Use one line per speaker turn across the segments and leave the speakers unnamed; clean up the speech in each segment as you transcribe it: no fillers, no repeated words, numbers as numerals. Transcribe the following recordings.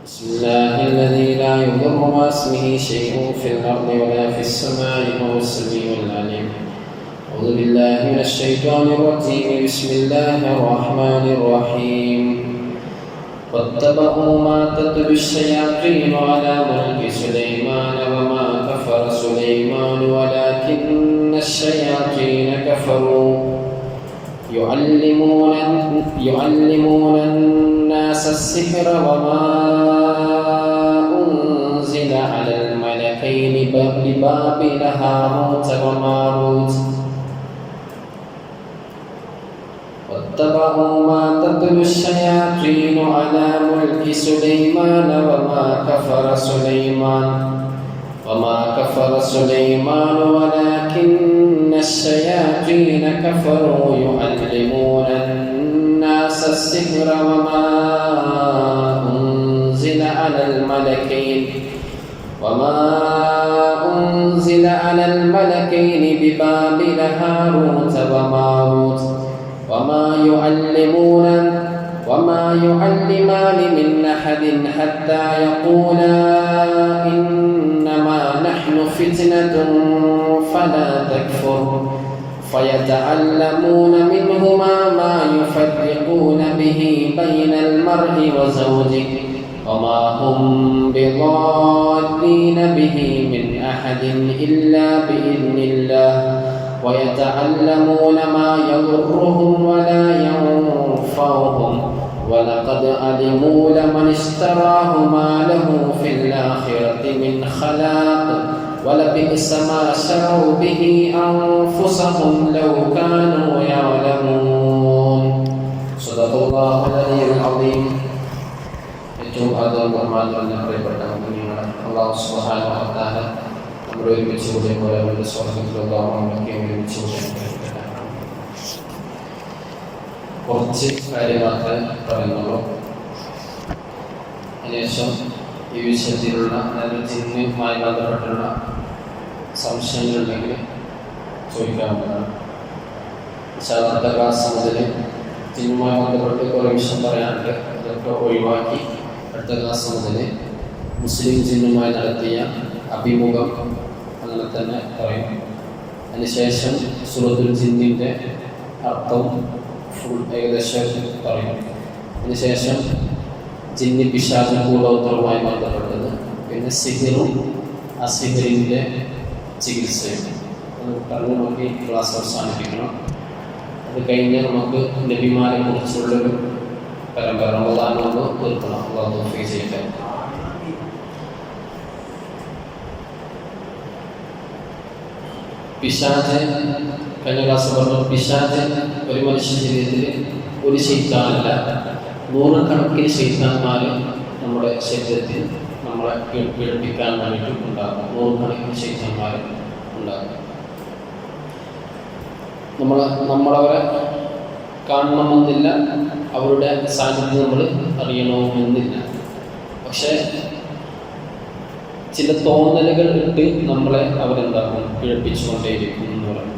بسم الله الذي لا يضر مع اسمه شيء في الأرض ولا في السماء وهو السميع العليم. أعوذ بالله من الشيطان الرجيم. بسم الله الرحمن الرحيم. واتبعوا ما تتلو الشياطين على ملك سليمان وما كفر سليمان ولكن الشياطين كفروا يعلمون الناس السحر وما أنزل على الملكين ببابل هاروت وماروت واتبعوا ما تتلو الشياطين على ملك سليمان وما كفر سليمان ولكن الشياطين كفروا يعلمون الناس السحر وما أنزل على الملكين ببابل هاروت وماروت وما يعلمان من أحد حتى يقولا إنما نحن فتنة فلا تكفر فيتعلمون منهما ما يفرقون به بين المرء وزوجه وما هم بضارين به من أحد إلا بإذن الله ويتعلمون ما يضرهم ولا ينفعهم ولقد علموا لمن اشتراه ما له في الآخرة من خلاق ولبئس ما شروا به أنفسهم لو كانوا يعلمون. صدق الله العلي العظيم. ഏറ്റവും ആദരവും ബഹുമാനവും പ്രിയപ്പെട്ട മുഅ്മിനീങ്ങളെ, അല്ലാഹു സുബ്ഹാനഹു വ തആല നമ്മുടെ ഒരുമിച്ച് കൂടിയപ്പോൾ അവരുടെ സ്വർഗ്ഗത്തിലുള്ള നമ്മളൊക്കെ ഒരുമിച്ച് കൂടിയപ്പോൾ കുറച്ച് കാര്യം മാത്രമേ പറയുന്നുള്ളൂ. അതിനുശേഷം ഈ വിഷയത്തിലുള്ള ജിന്നുമായി ബന്ധപ്പെട്ടുള്ള സംശയങ്ങളുണ്ടെങ്കിൽ ചോദിക്കാവുന്നതാണ്. അടുത്ത ക്ലാസ് മുതൽ ജിന്നുമായി ബന്ധപ്പെട്ട് കുറേ വിഷയം പറയാനുണ്ട്. അതൊക്കെ ഒഴിവാക്കി അടുത്ത ക്ലാസ് മുതൽ മുസ്ലിം ജിന്നുമായി നടത്തിയ അഭിമുഖം അങ്ങനെ തന്നെ പറയും. അതിനുശേഷം സൂറത്തുൽ ജിന്നിൻ്റെ അർത്ഥവും ഫുൾ ഏകദേശം പറയും. അതിനുശേഷം ജിന്നി പിശാച് കൂടോത്രവുമായി ബന്ധപ്പെട്ടത്, പിന്നെ സിഹിറും ആ സിഹിറിൻ്റെ ചികിത്സയും അത് പറഞ്ഞ് നമുക്ക് ഈ ക്ലാസ് അവസാനിപ്പിക്കണം. അത് കഴിഞ്ഞ് നമുക്ക് നബിമാരെ കുറിച്ചുള്ളൊരു പരമ്പര റമളാനോട് തീർക്കണം. അല്ലാഹു തൗഫീഖ് ചെയ്യട്ടെ. പിശാച് കഴിഞ്ഞ ക്ലാസ് പറഞ്ഞു, പിശാച് ഒരു മനുഷ്യ ശരീരത്തിൽ ഒരു ശൈത്താനല്ല, നൂറുകണക്കിന് ശൈത്താന്മാർ നമ്മുടെ ശരീരത്തിൽ നമ്മളെ പീഡിപ്പിക്കാൻ വേണ്ടിയിട്ട് ഉണ്ടാകും. നൂറുകണക്കിന് ശൈത്താന്മാർ ഉണ്ടാകും. നമ്മളവരെ കാണണമെന്നില്ല, അവരുടെ സാന്നിധ്യം നമ്മൾ അറിയണമെന്നില്ല. പക്ഷേ ചില തോന്നലുകൾ ഇട്ട് നമ്മളെ അവരെന്താക്കും, പീഡിപ്പിച്ചുകൊണ്ടേയിരിക്കും എന്ന് പറയും.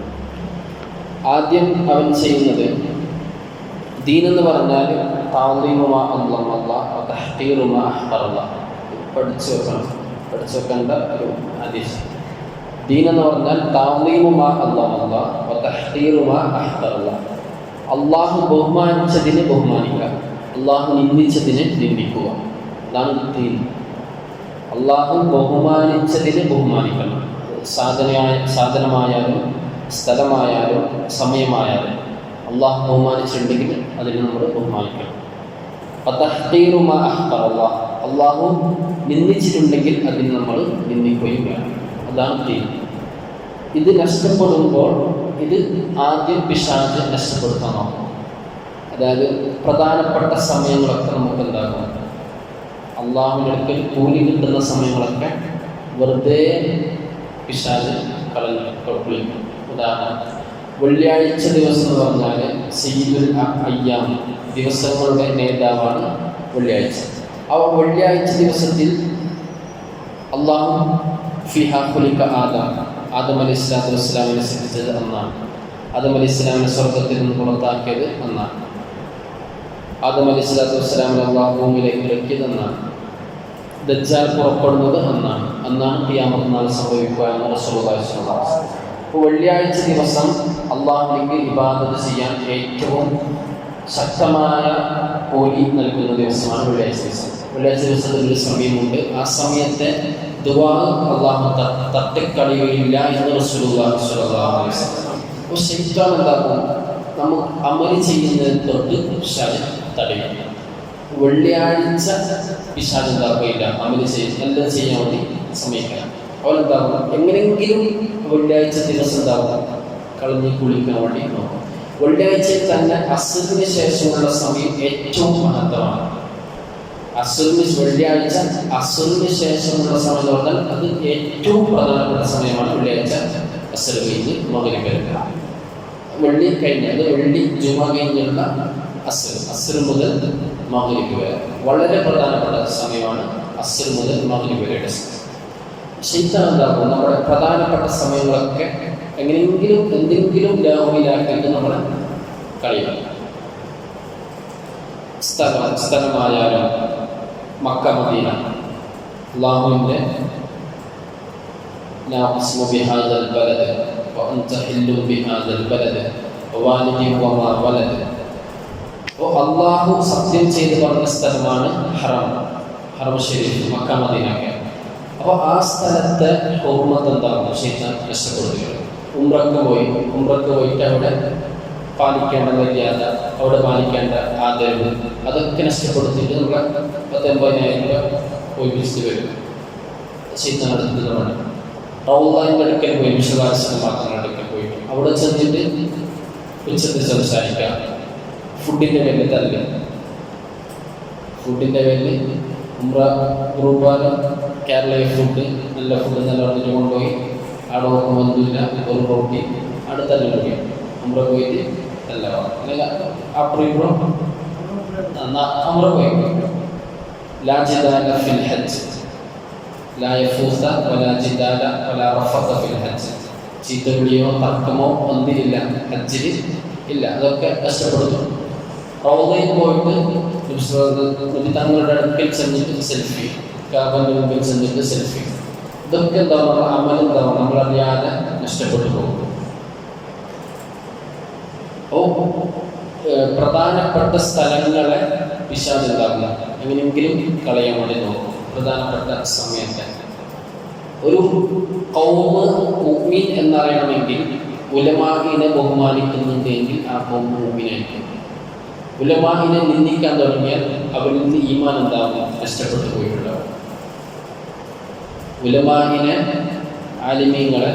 ആദ്യം അവൻ ചെയ്യുന്നത് ദീനെന്ന് പറഞ്ഞാൽ പഠിച്ചു വെക്കേണ്ട ഒരു ഹദീസ്. ദീനെന്ന് പറഞ്ഞാൽ അള്ളാഹു ബഹുമാനിച്ചതിനെ ബഹുമാനിക്കുക, അള്ളാഹു നിന്ദിച്ചതിനെ നിന്ദിക്കുക. അതാണ് ദീൻ. അള്ളാഹു ബഹുമാനിച്ചതിനെ ബഹുമാനിക്കണം. സാധനമായാലും സ്ഥലമായാലും സമയമായാലും അള്ളാഹു ബഹുമാനിച്ചിട്ടുണ്ടെങ്കിൽ അതിനെ നമ്മൾ ബഹുമാനിക്കണം. അള്ളാഹു നിന്ദിച്ചിട്ടുണ്ടെങ്കിൽ അതിന് നമ്മൾ നിന്ദിക്കുകയും വേണം. അതാണ് ദീൻ. ഇത് നഷ്ടപ്പെടുമ്പോൾ ഇത് ആദ്യം പിശാച് നഷ്ടപ്പെടുത്താൻ നോക്കും. അതായത് പ്രധാനപ്പെട്ട സമയങ്ങളൊക്കെ നമുക്ക് എന്താകും, അള്ളാഹുവിൻ്റെ അടുക്കൽ കൂലി കിട്ടുന്ന സമയങ്ങളൊക്കെ വെറുതെ പിശാച് കളഞ്ഞു. ഉദാഹരണം, വെള്ളിയാഴ്ച ദിവസം എന്ന് പറഞ്ഞാൽ സയ്യിദുൽ അയ്യാം, ദിവസങ്ങളുടെ നേതാവാണ് വെള്ളിയാഴ്ച. ആ വെള്ളിയാഴ്ച ദിവസത്തിൽ അള്ളാഹു ഫിഹാ ഖുലിക ആദം അലൈഹിസ്സലാത്തു വസ്സലാമിനെ സൃഷ്ടിച്ചത് അന്നാണ്. ആദം അലൈഹിസ്സലാമിനെ സ്വർഗ്ഗത്തിൽ നിന്ന് പുറത്താക്കിയത് അന്നാണ്. ആദം അലൈഹിസ്സലാത്തു വസ്സലാമിനെ അള്ളാഹു ഭൂമിയിലേക്ക് ഇറക്കിയത് അന്നാണ്. ദജ്ജാൽ പുറപ്പെടുന്നത് അന്നാണ് ഖിയാമത്ത് നാൾ സംഭവിക്കുക എന്ന് റസൂലുള്ളാഹി സ്വല്ലല്ലാഹു അലൈഹി വസല്ലം. അപ്പോൾ വെള്ളിയാഴ്ച ദിവസം അള്ളാഹുവിലേക്ക് ഇബാദത്ത് ചെയ്യാൻ ഏറ്റവും ശക്തമായ കൂലി നൽകുന്ന ദിവസമാണ് വെള്ളിയാഴ്ച ദിവസം. വെള്ളിയാഴ്ച ദിവസത്തിൽ ഒരു സമയമുണ്ട്. ആ സമയത്തെ ദുആ അള്ളാഹു തട്ടിക്കളയുകയില്ല എന്ന് റസൂലുള്ളാഹി സ്വല്ലല്ലാഹു അലൈഹി വസല്ലം. അപ്പോൾ ശൈത്താൻ എന്താക്കും? നമുക്ക് അമൽ ചെയ്യുന്നതിന് തൊട്ട് പിശാച് തടയും. വെള്ളിയാഴ്ച പിശാച് എന്താക്കുകയില്ല, അമൽ നല്ലത് ചെയ്യാൻ വേണ്ടി സമയക്കണം. അവരെന്താകും? എങ്ങനെയെങ്കിലും വെള്ളിയാഴ്ച ദിവസം എന്താകും? കളഞ്ഞ് കുളിക്കാൻ വേണ്ടി നോക്കും. വെള്ളിയാഴ്ചയിൽ തന്നെ അസ്റിന് ശേഷമുള്ള സമയം ഏറ്റവും മഹത്വമാണ്. വെള്ളിയാഴ്ച അസ്റിന് ശേഷമുള്ള സമയം എന്ന് പറഞ്ഞാൽ അത് ഏറ്റവും പ്രധാനപ്പെട്ട സമയമാണ്. വെള്ളിയാഴ്ച അസ്ർ കഴിഞ്ഞ് മഗ്‌രിബ് വരെ, വെള്ളി കഴിഞ്ഞാൽ വെള്ളി ജുമ കഴിഞ്ഞുള്ള അസ്ർ മുതൽ മഗ്‌രിബ് വരെ വളരെ പ്രധാനപ്പെട്ട സമയമാണ്. അസ്ർ മുതൽ മഗ്‌രിബ് വരെയുടെ സമയം. ശൈത്താൻ എന്താകും? നമ്മുടെ പ്രധാനപ്പെട്ട സമയങ്ങളൊക്കെ എങ്ങനെയെങ്കിലും എന്തെങ്കിലും ലാഹുവിലാക്കിയിട്ട് നമ്മളെ കളിയും. സ്ഥലമായാലും മക്ക മദീന, അല്ലാഹുവിൻ്റെ ലാ ഉഖ്സിമു ബിഹാദൽ ബലദ് വഅൻത ഹില്ലും ബിഹാദൽ ബലദ് വവാലിദിൻ വമാ വലദ്. അപ്പോൾ അല്ലാഹു സത്യം ചെയ്ത് പറഞ്ഞ സ്ഥലമാണ് ഹറം ശരീഫ്, മക്ക മദീന. അപ്പോൾ ആ സ്ഥലത്തെ ഹുർമത്ത് എന്താകും? ശൈത്താൻ നഷ്ടപ്പെടുത്തുകയാണ്. ഉംറക്ക് പോയിട്ട് അവിടെ പാലിക്കേണ്ട മര്യാദ, അവിടെ പാലിക്കേണ്ട ആദരവ്, അതൊക്കെ നഷ്ടപ്പെടുത്തിയിട്ട് നമ്മളെ 10,000 രൂപ പോയി വിളിച്ചിട്ട് വരും. ശൈത്താൻ അടുത്തതാണ് റൗളാൻ്റെ അടുക്കൽ പോയി, വിശ്വാസമാക്കുന്ന അടുക്കൽ പോയിട്ട് അവിടെ ചെന്നിട്ട് ഉച്ചത്തിൽ സംസാരിക്കാം. ഫുഡിൻ്റെ പേരിൽ തല്ല്, ഫുഡിൻ്റെ പേരിൽ ഉംറ ഗ്രൂപ്പാലും കേരള ഫുഡ്, നല്ല ഫുഡ് നല്ല പറഞ്ഞിട്ട് കൊണ്ടുപോയി അവിടെ നോക്കുമൊന്നുമില്ല, ഒരു റോട്ടി അടുത്തല്ല റോട്ടി ഉംറ പോയിട്ട് അല്ല അല്ലെങ്കിൽ അപ്പുറം ഇപ്പുറം ഉംറ പോയി. ലാ ജിദാല ഫിൽ ഹജ്ജ്, ലാ യഫൂസ വലാ ജിദാല വലാ റഫത ഫിൽ ഹജ്ജ്. ചീത്തവിളിയോ തർക്കമോ ഒന്നിലില്ല, ഹജ്ജിൽ ഇല്ല. അതൊക്കെ കഷ്ടപ്പെടുത്തും. റൗളയിൽ പോയിട്ട് നബി തങ്ങളുടെ അടുക്കൽ ചെന്നിട്ട് സെൽഫി, കാബന്റെ മുമ്പിൽ ചെന്നിട്ട് സെൽഫി, ഇതൊക്കെ എന്താ അമൽ എന്താവും? നമ്മളറിയാതെ നഷ്ടപ്പെട്ടു പോകും. പ്രധാനപ്പെട്ട സ്ഥലങ്ങളെ പിശാച് എന്താകുന്ന എങ്ങനെയെങ്കിലും കളയാൻ വേണ്ടി നോക്കും. പ്രധാനപ്പെട്ട സമയത്തെ ഒരു ഖൗമ് മുഅ്മിൻ എന്നറിയണമെങ്കിൽ ഉലമാഇനെ ബഹുമാനിക്കുന്നുണ്ടെങ്കിൽ ആ ഖൗമ് മുഅ്മിനായിരിക്കും. ഉലമാഇനെ നിന്ദിക്കാൻ തുടങ്ങിയാൽ അവരിൽ നിന്ന് ഈമാൻ എന്താകും? നഷ്ടപ്പെട്ടു പോയിട്ടുണ്ടാവും. ഉലമാഇനെ, ആലിമീങ്ങളെ,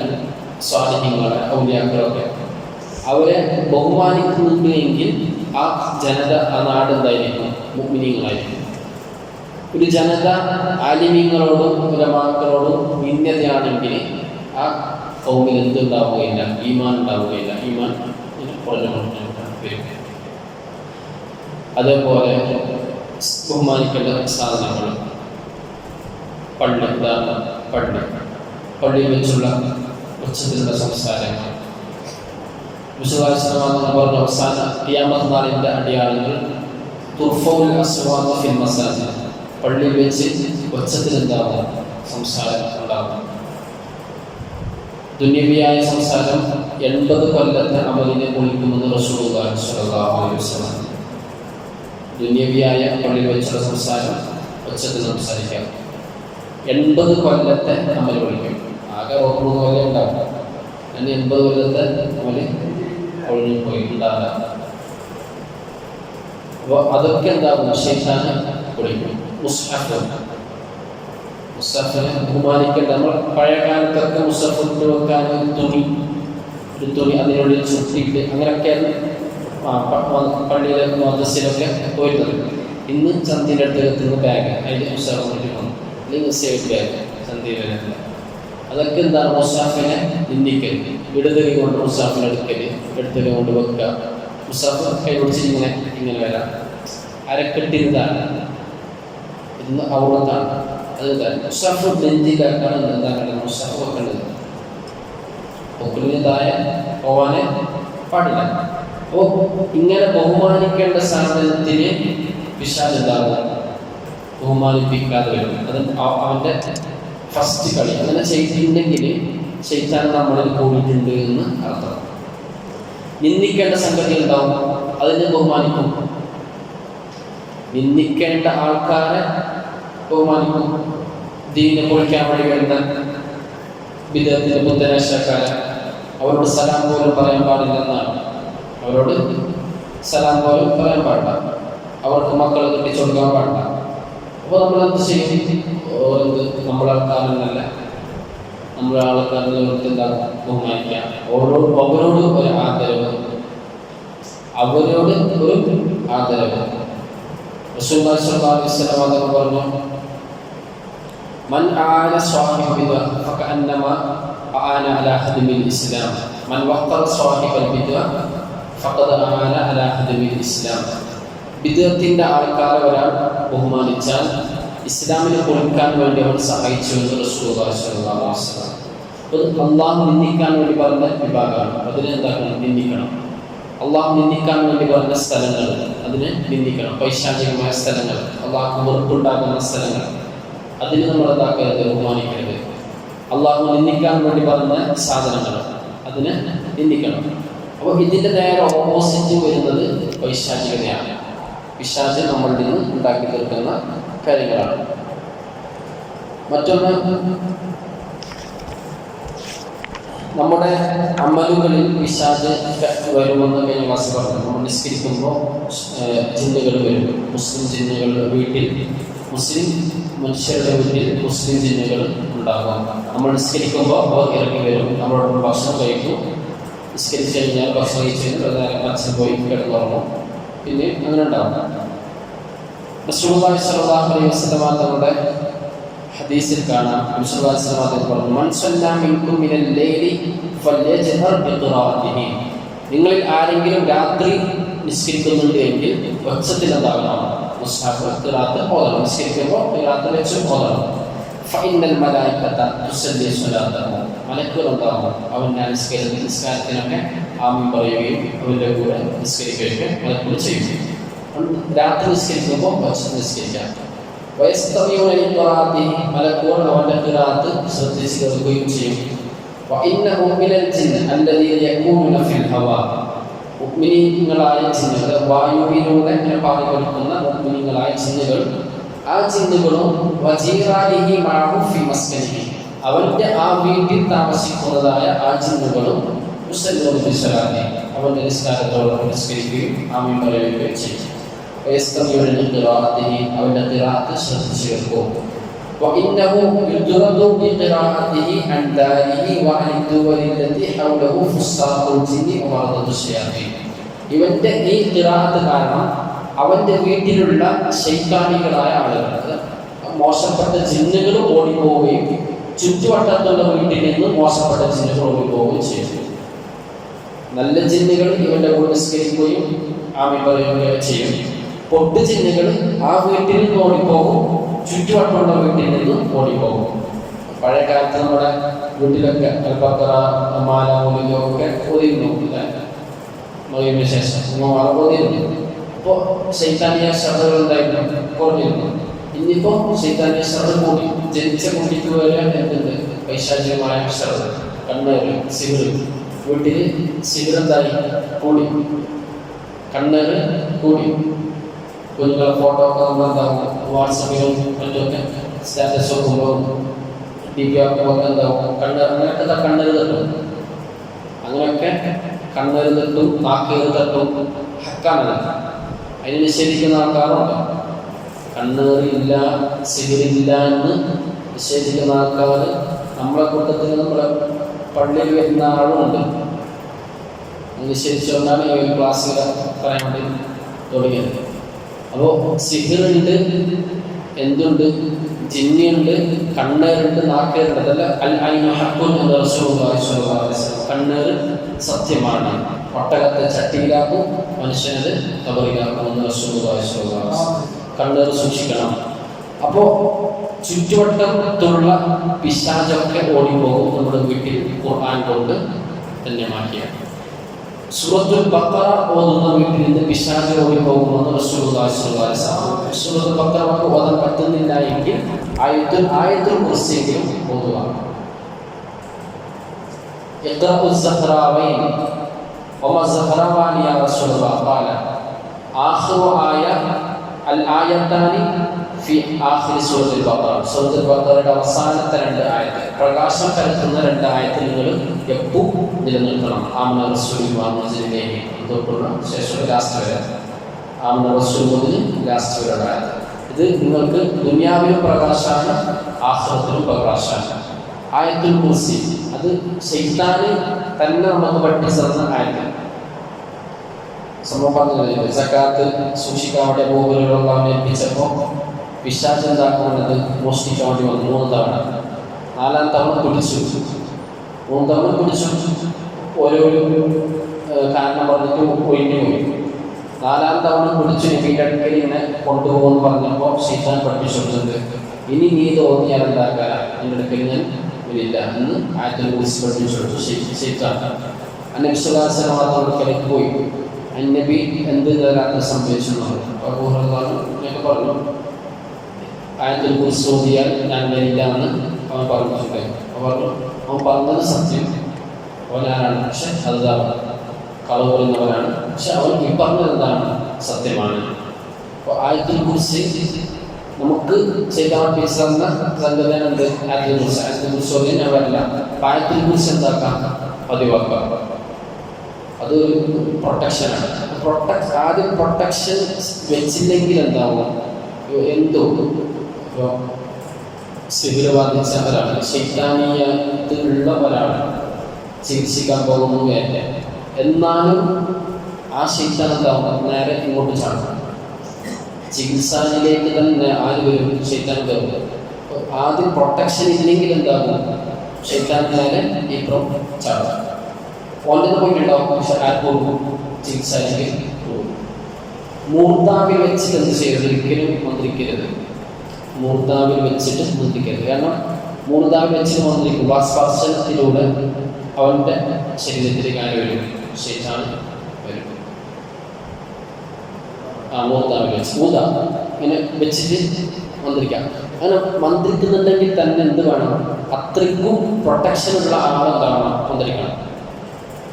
സ്വാലിഹീങ്ങളെ, ഔലിയാക്കളൊക്കെ അവരെ ബഹുമാനിക്കുന്നുണ്ട് എങ്കിൽ ആ ജനത, ആ നാട് എന്തായിരിക്കും? മുഅ്മിനീങ്ങളായിരിക്കും. ഒരു ജനത ആലിമീങ്ങളോടും ഉലമാക്കളോടും നിന്ദതയാണെങ്കിൽ ആ ഖൗമിൽ എന്തുണ്ടാവുകയില്ല? ഈമാൻ ഉണ്ടാവുകയില്ല. ഈമാൻ കുറഞ്ഞുകൊണ്ടിരിക്കും വരും. അതേപോലെ ബഹുമാനിക്കേണ്ട സാധനങ്ങൾ, പള്ളിയിൽ വെച്ചുള്ള ഉച്ചത്തിലുള്ള സംസാരങ്ങൾ, വിശ്വാസമാണെന്ന് പറഞ്ഞ അവസാന ഖിയാമത്ത് നാളിൻ്റെ അടയാളങ്ങൾ തുർഫഉൽ അസ്വാത്ത് ഫിൽ മസാജിദ്, പള്ളിയിൽ വെച്ച് ഉച്ചത്തിൽ എന്താവും? സംസാരം ഉണ്ടാകും. ദുന്യവിയായ സംസാരം 80 കൊല്ലത്തെ അമലിനെ പൊളിക്കുമെന്ന് റസൂലുള്ളാഹി സ്വല്ലല്ലാഹു അലൈഹി വസല്ലം. ദുന്യവിയായ പള്ളിയിൽ വെച്ചുള്ള സംസാരം, ഉച്ചത്തിൽ സംസാരിക്കാം, 80 കൊല്ലത്തെ അമൽ പൊളിക്കും. ആകെ 3 കൊല്ലം ഉണ്ടാകും. അതിന് 80 കൊല്ലത്തെ അമൽ ഒഴിഞ്ഞു പോയി ഉണ്ടാവില്ല. അപ്പോൾ അതൊക്കെ എന്താകും? ശൈത്താന് പൊളിക്കും. മുസ്ഹഫിനെ ബഹുമാനിക്കേണ്ട. നമ്മൾ പഴയ കാലത്തൊക്കെ മുസ്ഹഫ് ഇട്ട് വെക്കാൻ ഒരു തുണി അതിനുള്ളിൽ ചുറ്റിയിട്ട് അങ്ങനെയൊക്കെയാണ് പള്ളിയിലെ മദ്രസയിലൊക്കെ പോയിരുന്നത്. ഇന്ന് ചന്തിൻ്റെ അടുത്ത് എത്തുന്ന ബാഗ്, അതിൽ മുസ്ഹഫ് കൊണ്ടിരിക്കണം, അല്ലെങ്കിൽ സേഫ് ബാഗ് ചന്തിയിലെ. അതൊക്കെ എന്താണ്? മുസ്ഹഫിനെ നിന്ദിക്കൽ. ഇടതുകൈ കൊണ്ട് മുസ്ഹഫിനെ എടുക്കൽ കൊണ്ട് വെക്കുക. മുസ്ഹഫ് കൈ പിടിച്ച് ഇങ്ങനെ വരാം. അരക്കെട്ടിരുതാണ്, ഇന്ന് ഔറത്താണ്. അത് മുസ്ഹഫ് നെഞ്ചിലാക്കാണ് എന്താക്കേണ്ടത്? മുസ്ഹഫ് വെക്കേണ്ടത് പൊക്കിലിതായ പോവാനെ പാടില്ല. അപ്പോൾ ഇങ്ങനെ ബഹുമാനിക്കേണ്ട സാധനത്തിന് പിശാച് എന്താകുക? ബഹുമാനിപ്പിക്കാതെ വരും. അത് അവൻ്റെ ഫസ്റ്റ് കളി. അങ്ങനെ ചെയ്തിട്ടുണ്ടെങ്കിൽ ശൈത്താൻ നമ്മളിൽ കൂടിയിട്ടുണ്ട് എന്ന് അർത്ഥം. നിന്ദിക്കേണ്ട സംഗതി ഉണ്ടാവും, അതിനെ ബഹുമാനിക്കും. നിന്ദിക്കേണ്ട ആൾക്കാരെ ബഹുമാനിക്കും. ദീനെ പൊളിക്കാൻ വേണ്ടി വരുന്ന വിധത്തിന്റെ പുത്തനാശക്കാരെ അവരോട് സലാം പോലും പറയാൻ പാടില്ലെന്നാണ്. അവരോട് സലാം പോലും പറയാൻ പാടില്ല. അവർക്ക് മക്കളെ കെട്ടിച്ചു കൊടുക്കാൻ പാടില്ല. അപ്പോൾ നമ്മൾ എന്ത് ചെയ്യും? നമ്മളെ ആൾക്കാരെന്നല്ല, നമ്മളെ ആൾക്കാരിലേക്ക് എന്താണ് ബഹുമാനിക്കാം. അവരോട് ഒരു ആദരവ്, അവരോട് ഒരു ആദരവ്. റസൂലുള്ളാഹി സ്വല്ലല്ലാഹു അലൈഹി വസല്ലം പറഞ്ഞു, മൻ ആന സ്വാഹിബ ബിദ്അ ഫകഅന്നമാ ആന അലാ ഹദ്മിൽ ഇസ്ലാം മൻ വഖറ സ്വാഹിബൽ ബിദ്അ ഫഖദ് ആന അലാ ഹദ്മിൽ ഇസ്ലാം. ബിദ്അത്തിന്റെ ആൾക്കാരെ ഒരാൾ ബഹുമാനിച്ചാൽ ഇസ്ലാമിനെ പൊളിക്കാൻ വേണ്ടി അവൻ സഹായിച്ചു എന്ന് റസൂലുള്ളാഹി സ്വല്ലല്ലാഹു അലൈഹി വസല്ലം. അത് അള്ളാഹു നിന്ദിക്കാൻ വേണ്ടി പറഞ്ഞ വിഭാഗമാണ്. അതിനെ എന്താക്കണം? നിന്ദിക്കണം. അള്ളാഹു നിന്ദിക്കാൻ വേണ്ടി പറഞ്ഞ സ്ഥലങ്ങൾ അതിനെ നിന്ദിക്കണം. പൈശാചികമായ സ്ഥലങ്ങൾ, അള്ളാഹു വെറുപ്പുണ്ടാക്കുന്ന സ്ഥലങ്ങൾ, അതിന് നമ്മൾ എന്താക്കരുത്? ബഹുമാനിക്കരുത്. അള്ളാഹു നിന്ദിക്കാൻ വേണ്ടി പറഞ്ഞ സാധനങ്ങൾ അതിനെ നിന്ദിക്കണം. അപ്പോൾ ഇതിൻ്റെ നേരെ ഓപ്പോസിറ്റ് വരുന്നത് പൈശാചികതയാണ്. പിശാച് നമ്മളിൽ നിന്ന് ഉണ്ടാക്കി തീർക്കുന്ന കാര്യങ്ങളാണ്. മറ്റൊന്ന്, നമ്മുടെ അമലുകളിൽ പിശാച് വരുമെന്ന് കഴിഞ്ഞ ക്ലാസ് പറഞ്ഞു. നമ്മൾ നിസ്കരിക്കുമ്പോൾ ജിന്നുകൾ വരും. മുസ്ലിം ജിന്നുകൾ വീട്ടിൽ, മുസ്ലിം മനുഷ്യരുടെ വീട്ടിൽ മുസ്ലിം ജിന്നുകൾ ഉണ്ടാകും. നമ്മൾ നിസ്കരിക്കുമ്പോൾ അവർ ഇറങ്ങി വരും. നമ്മളോട് ഭക്ഷണം കഴിക്കും. നിസ്കരിച്ചു കഴിഞ്ഞാൽ ഭക്ഷണം കഴിച്ചു കഴിഞ്ഞാൽ അച്ഛൻ പോയി കിടന്നുറങ്ങും. പിന്നെ അങ്ങനെ ഉണ്ടാകും. റസൂലുള്ളാഹി സ്വല്ലല്ലാഹു അലൈഹി വസല്ലം തങ്ങളുടെ ഹദീസിൽ കാണാം. റസൂലുള്ളാഹി സ്വല്ലല്ലാഹു അലൈഹി വസല്ലം പറഞ്ഞു, മൻ സല്ലാ മിൻകും മിനൽ ലൈലി ഫൽയജ്ഹർ ബിഖിറാഅതിഹി. നിങ്ങളിൽ ആരെങ്കിലും രാത്രി നിസ്കരിക്കുന്നുണ്ട് എങ്കിൽ ഉച്ചത്തിൽ എന്താകണം? മുസ്ഹഫ് ഖിറാഅത്ത് ഓതണം. നിസ്കരിക്കുമ്പോൾ ഖിറാഅത്ത് വെച്ച് ഓതണം. ഫഇന്നൽ മലായികത തുസല്ലി സ്വലാതഹു. മലക്കുകൾ ഉണ്ടാകും. അവൻ്റെ നിസ്കാരത്തിനൊക്കെ ആമീൻ പറയുകയും അവൻ്റെ കൂടെ നിസ്കരിക്കുകയൊക്കെ മലക്കുകൾ ചെയ്യും. രാത്രി നിസ്കരിക്കുമ്പോൾ നിസ്കരിക്കാം. മലക്കുകൾ അവൻ്റെ ഖിറാഅത്ത് ശ്രദ്ധിച്ച് കേൾക്കുകയും ചെയ്യും. മുഅ്മിനീങ്ങളായ ജിന്നുകൾ, വായുവിലൂടെ ഇങ്ങനെ പാറിക്കൊടുക്കുന്ന മുഅ്മിനീങ്ങളായ ജിന്നുകൾ, ആ ജിന്നുകളും വജീറാനിഹി മഅഹു ഫി മസ്കനിഹി, അവൻ്റെ ആ വീട്ടിൽ താമസിക്കുന്നതായ ആ ജിന്നുകളും യുസല്ലൂന ബിസ്സലാത്തി, അവൻ്റെ നിസ്കാരത്തോടെ നിസ്കരിക്കുകയും ആമീൻ പറയുകയും ചെയ്യും. അവൻ്റെ ഖിറാഅത്ത് ശ്രദ്ധിച്ചു കേൾക്കും. وإنه يطرد بقراءته عن داره وعن الدول التي حوله فساق الجن ومرضى الشياطين. ഇവന്റെ ഈ ഖിറാഅത്ത് കാരണം അവന്റെ വീട്ടിലുള്ള ശൈത്താനികളായ ആളുകൾ, മോശപ്പെട്ട ജിന്നുകൾ ഓടിപ്പോവുകയും ചുറ്റുവട്ടത്തുള്ള വീട്ടിൽ നിന്ന് മോശപ്പെട്ട ജിന്നുകൾ ഓടിപ്പോവുകയും ചെയ്തു. നല്ല ജിന്നുകൾ ഇവന്റെ കൂടെ നിസ്കരിക്കുകയും ആമീൻ പറയുകയും ചെയ്യും. പൊട്ടു ജിന്നുകൾ ആ വീട്ടിൽ നിന്ന് ഓടിപ്പോകും, ചുറ്റുവട്ടമുള്ള വീട്ടിൽ നിന്ന് ഓടിപ്പോകും. പഴയ കാലത്ത് നമ്മുടെ വീട്ടിലൊക്കെ അൽബക്കറ, മാല, മൂലികയൊക്കെ ഓതിയിരുന്നു. നോയതിനു ശേഷം ഓതിയിരുന്നു. അപ്പോൾ ശൈത്താനിയ ശബ്ദങ്ങൾ ഉണ്ടായിരുന്നു, കുറഞ്ഞിരുന്നു. ഇന്നിപ്പോൾ ശൈത്താനിയ ശബ്ദം കൂടി. ജനിച്ച കുട്ടിക്ക് വരെ എന്തുണ്ട്? പൈശാചികമായ ശബ്ദം, കണ്ണേറ്, സിഗറ്. വീട്ടിൽ സിഗറെന്തായി? കൂടി. കണ്ണേറ് കൂടി. കുഞ്ഞുങ്ങളെ ഫോട്ടോ ഒക്കെ നമ്മളെന്താവും? വാട്സപ്പിലും മറ്റുമൊക്കെ സ്റ്റാറ്റസ് വെക്കുമ്പോൾ DP ആക്കുമ്പോൾ എന്താവും? കണ്ണേറ്, അങ്ങനെയൊക്കെ കണ്ണേറ് തട്ടും. അങ്ങനെയൊക്കെ കണ്ണേറ് തട്ടും, നാക്കേറ് തട്ടും. ഹക്കാണല്ല, അതിന് നിഷേധിക്കുന്ന ആൾക്കാരുണ്ട്. കണ്ണേറില്ല, സിഗറില്ല എന്ന് നിഷേധിക്കുന്ന ആൾക്കാർ നമ്മളെ കൂട്ടത്തിൽ നമ്മുടെ പള്ളിയിൽ വരുന്ന ആളുമുണ്ട്. നിഷേധിച്ചുകൊണ്ടാണ് ഈ ക്ലാസ്സിൽ പറയാൻ വേണ്ടി തുടങ്ങിയത്. അപ്പോൾ സിഹിറുണ്ട്, എന്തുണ്ട്? ജിന്നിയുണ്ട്, കണ്ണേറുണ്ട്, നാക്കേറുണ്ട്. അതല്ല അൽ ഐനു ഹഖ്ഖുൻ എന്ന് റസൂലുള്ളാഹി സ്വല്ലല്ലാഹു അലൈഹി വസല്ലം. കണ്ണേറ് സത്യമാണ്. ഒട്ടകത്തെ ചട്ടിയിലാക്കും, മനുഷ്യനത് കബറിലാക്കും എന്ന് റസൂലുള്ളാഹി സ്വല്ലല്ലാഹു അലൈഹി വസല്ലം. കണ്ണേറ് സൂക്ഷിക്കണം. അപ്പോൾ ചുറ്റുവട്ടത്തുള്ള പിശാചൊക്കെ ഓടിപ്പോകും നമ്മുടെ വീട്ടിൽ ഖുർആൻ കൊണ്ട് ധന്യമാക്കിയ. സൂറത്തുൽ ബഖറ ഓതുന്ന വീട്ടിൽ നിന്ന് പിശാച് ഓടിപ്പോകുമെന്ന് റസൂലുള്ളാഹി സ്വല്ലല്ലാഹു അലൈഹി വസല്ലം. സൂറത്തുൽ ബഖറ നമുക്ക് ഓതാൻ പറ്റുന്നില്ല എങ്കിൽ ആയത്തുൽ കുർസിയെങ്കിലും ഓതുക. ഇഖ്റഉ الزهراوين وما الزهراوان يا رسول الله قال آخر آية الآيتان في آخر سورة البقرة. സൂറത്തുൽ ബഖറയുടെ അവസാനത്തെ 2 ആയത്ത്, പ്രകാശം പരത്തുന്ന 2 ആയത്ത് നിങ്ങൾ എപ്പോഴും നിലനിൽക്കണം. ആമന റസൂൽ മുഹമ്മദിലേക്ക് തൊട്ടുള്ള ശേഷം ലാസ്റ്റ് വരെ, ആമന റസൂൽ മുതൽ ലാസ്റ്റ് വരെ ആയത്ത്. ഇത് നിങ്ങൾക്ക് ദുനിയാവിലും പ്രകാശമാണ്, ആഖിറത്തിലും പ്രകാശമാണ്. ആയത്തുൽ കുർസി അത് ശൈത്താന് തന്നെ നമുക്ക് പഠിപ്പിച്ചു തന്ന ആയത്ത്. സംഭവം പറഞ്ഞില്ല, സക്കാത്ത് സൂക്ഷിക്കാൻ വേണ്ടി ഭൂമിയിലുള്ളവനെ ഏൽപ്പിച്ചപ്പോൾ പിശാച് എന്താക്കുന്നത് മോഷ്ടിക്കാൻ വേണ്ടി വന്നു 3 തവണ. 4ാം തവണ പിടിച്ചു. 3 തവണ പിടിച്ചു, ഓരോരോ കാരണം പറഞ്ഞിട്ട് ഒഴിഞ്ഞു പോയി. 4ാം തവണ പിടിച്ചു നബിയുടെ അടുക്കൽ ഇങ്ങനെ കൊണ്ടുപോകുമെന്ന് പറഞ്ഞപ്പോൾ ശൈത്താൻ പഠിപ്പിച്ചു കൊടുത്തത്, ഇനി നീ തോന്നിയാൽ എന്താക്കാനാ, നിന്റെ അടുക്കൽ ഞാൻ ഇല്ല എന്ന് ആയത്തുൽ കുർസി പഠിപ്പിച്ചു കൊടുത്തു ശൈത്താൻ. നബി സ്വല്ലല്ലാഹു അലൈഹി വസല്ലം അടുക്കലേക്ക് പോയി. നബി എന്ത് തരാത്ത സംഭവിച്ചു പറഞ്ഞു, ആയത്തുൽ കുർസി ഓതിയാൽ ഞാൻ വരില്ല എന്ന് അവൻ പറഞ്ഞിട്ടുണ്ട്. അവൻ പറഞ്ഞത് സത്യം, അവനാരാണ്, പക്ഷെ അതാണ് കളവ് പറയുന്നവരാണ്, പക്ഷെ അവൻ ഈ പറഞ്ഞത് എന്താണ്, സത്യമാണ്. അപ്പോൾ ആയത്തുൽ കുർസി നമുക്ക് ചെയ്താൽ തന്ന സംഗതിയാണ് എന്ത്, ആയത്തുൽ കുർസി ഓതിയാൽ ഞാൻ വരില്ല. ആയത്തുൽ കുർസി എന്താക്കാം, പതിവാക്കാം. അതൊരു പ്രൊട്ടക്ഷനാണ്. ആദ്യം പ്രൊട്ടക്ഷൻ വെച്ചില്ലെങ്കിൽ എന്താവും, എന്തോ സിഹിർ ബാധിച്ചവരാണ്, ശൈത്താനീയത്തിലുള്ളവരാണ്, ചികിത്സിക്കാൻ പോകുന്നവയല്ല. എന്നാലും ആ ശൈത്താൻ എന്താവും, നേരെ ഇങ്ങോട്ട് ചാടും. ചികിത്സാനിലേക്ക് തന്നെ ആര് വരും, ശൈത്താൻ വരും. ആദ്യം പ്രൊട്ടക്ഷൻ ഇല്ലെങ്കിൽ എന്താകും, ശൈത്താൻ നേരെ ഇപ്പുറം ചാടും. ഓൻ്റെ പോയിട്ടുണ്ടാവും, പക്ഷെ ആർക്കും ചികിത്സയിലേക്ക് പോകും. മൂർത്താവിൽ വെച്ചിട്ട് എന്ത് ചെയ്യരുത്, ഒരിക്കലും മന്ത്രിക്കരുത്. മൂർത്താവിൽ വെച്ചിട്ട് മന്ത്രിക്കരുത്. കാരണം മൂർത്താവിൽ വെച്ചിട്ട് മന്ത്രിക്കും സ്പർശനത്തിലൂടെ അവൻ്റെ ശരീരത്തിലേക്ക് ആര് വരും, ശൈത്താൻ വരും. മൂർത്താവിൽ വെച്ച് ഇങ്ങനെ വെച്ചിട്ട് മന്ത്രിക്കാം. അങ്ങനെ മന്ത്രിക്കുന്നുണ്ടെങ്കിൽ തന്നെ എന്ത് വേണം, അത്രയ്ക്കും പ്രൊട്ടക്ഷനുള്ള ആളെന്താണ് മന്ത്രിക്കണം.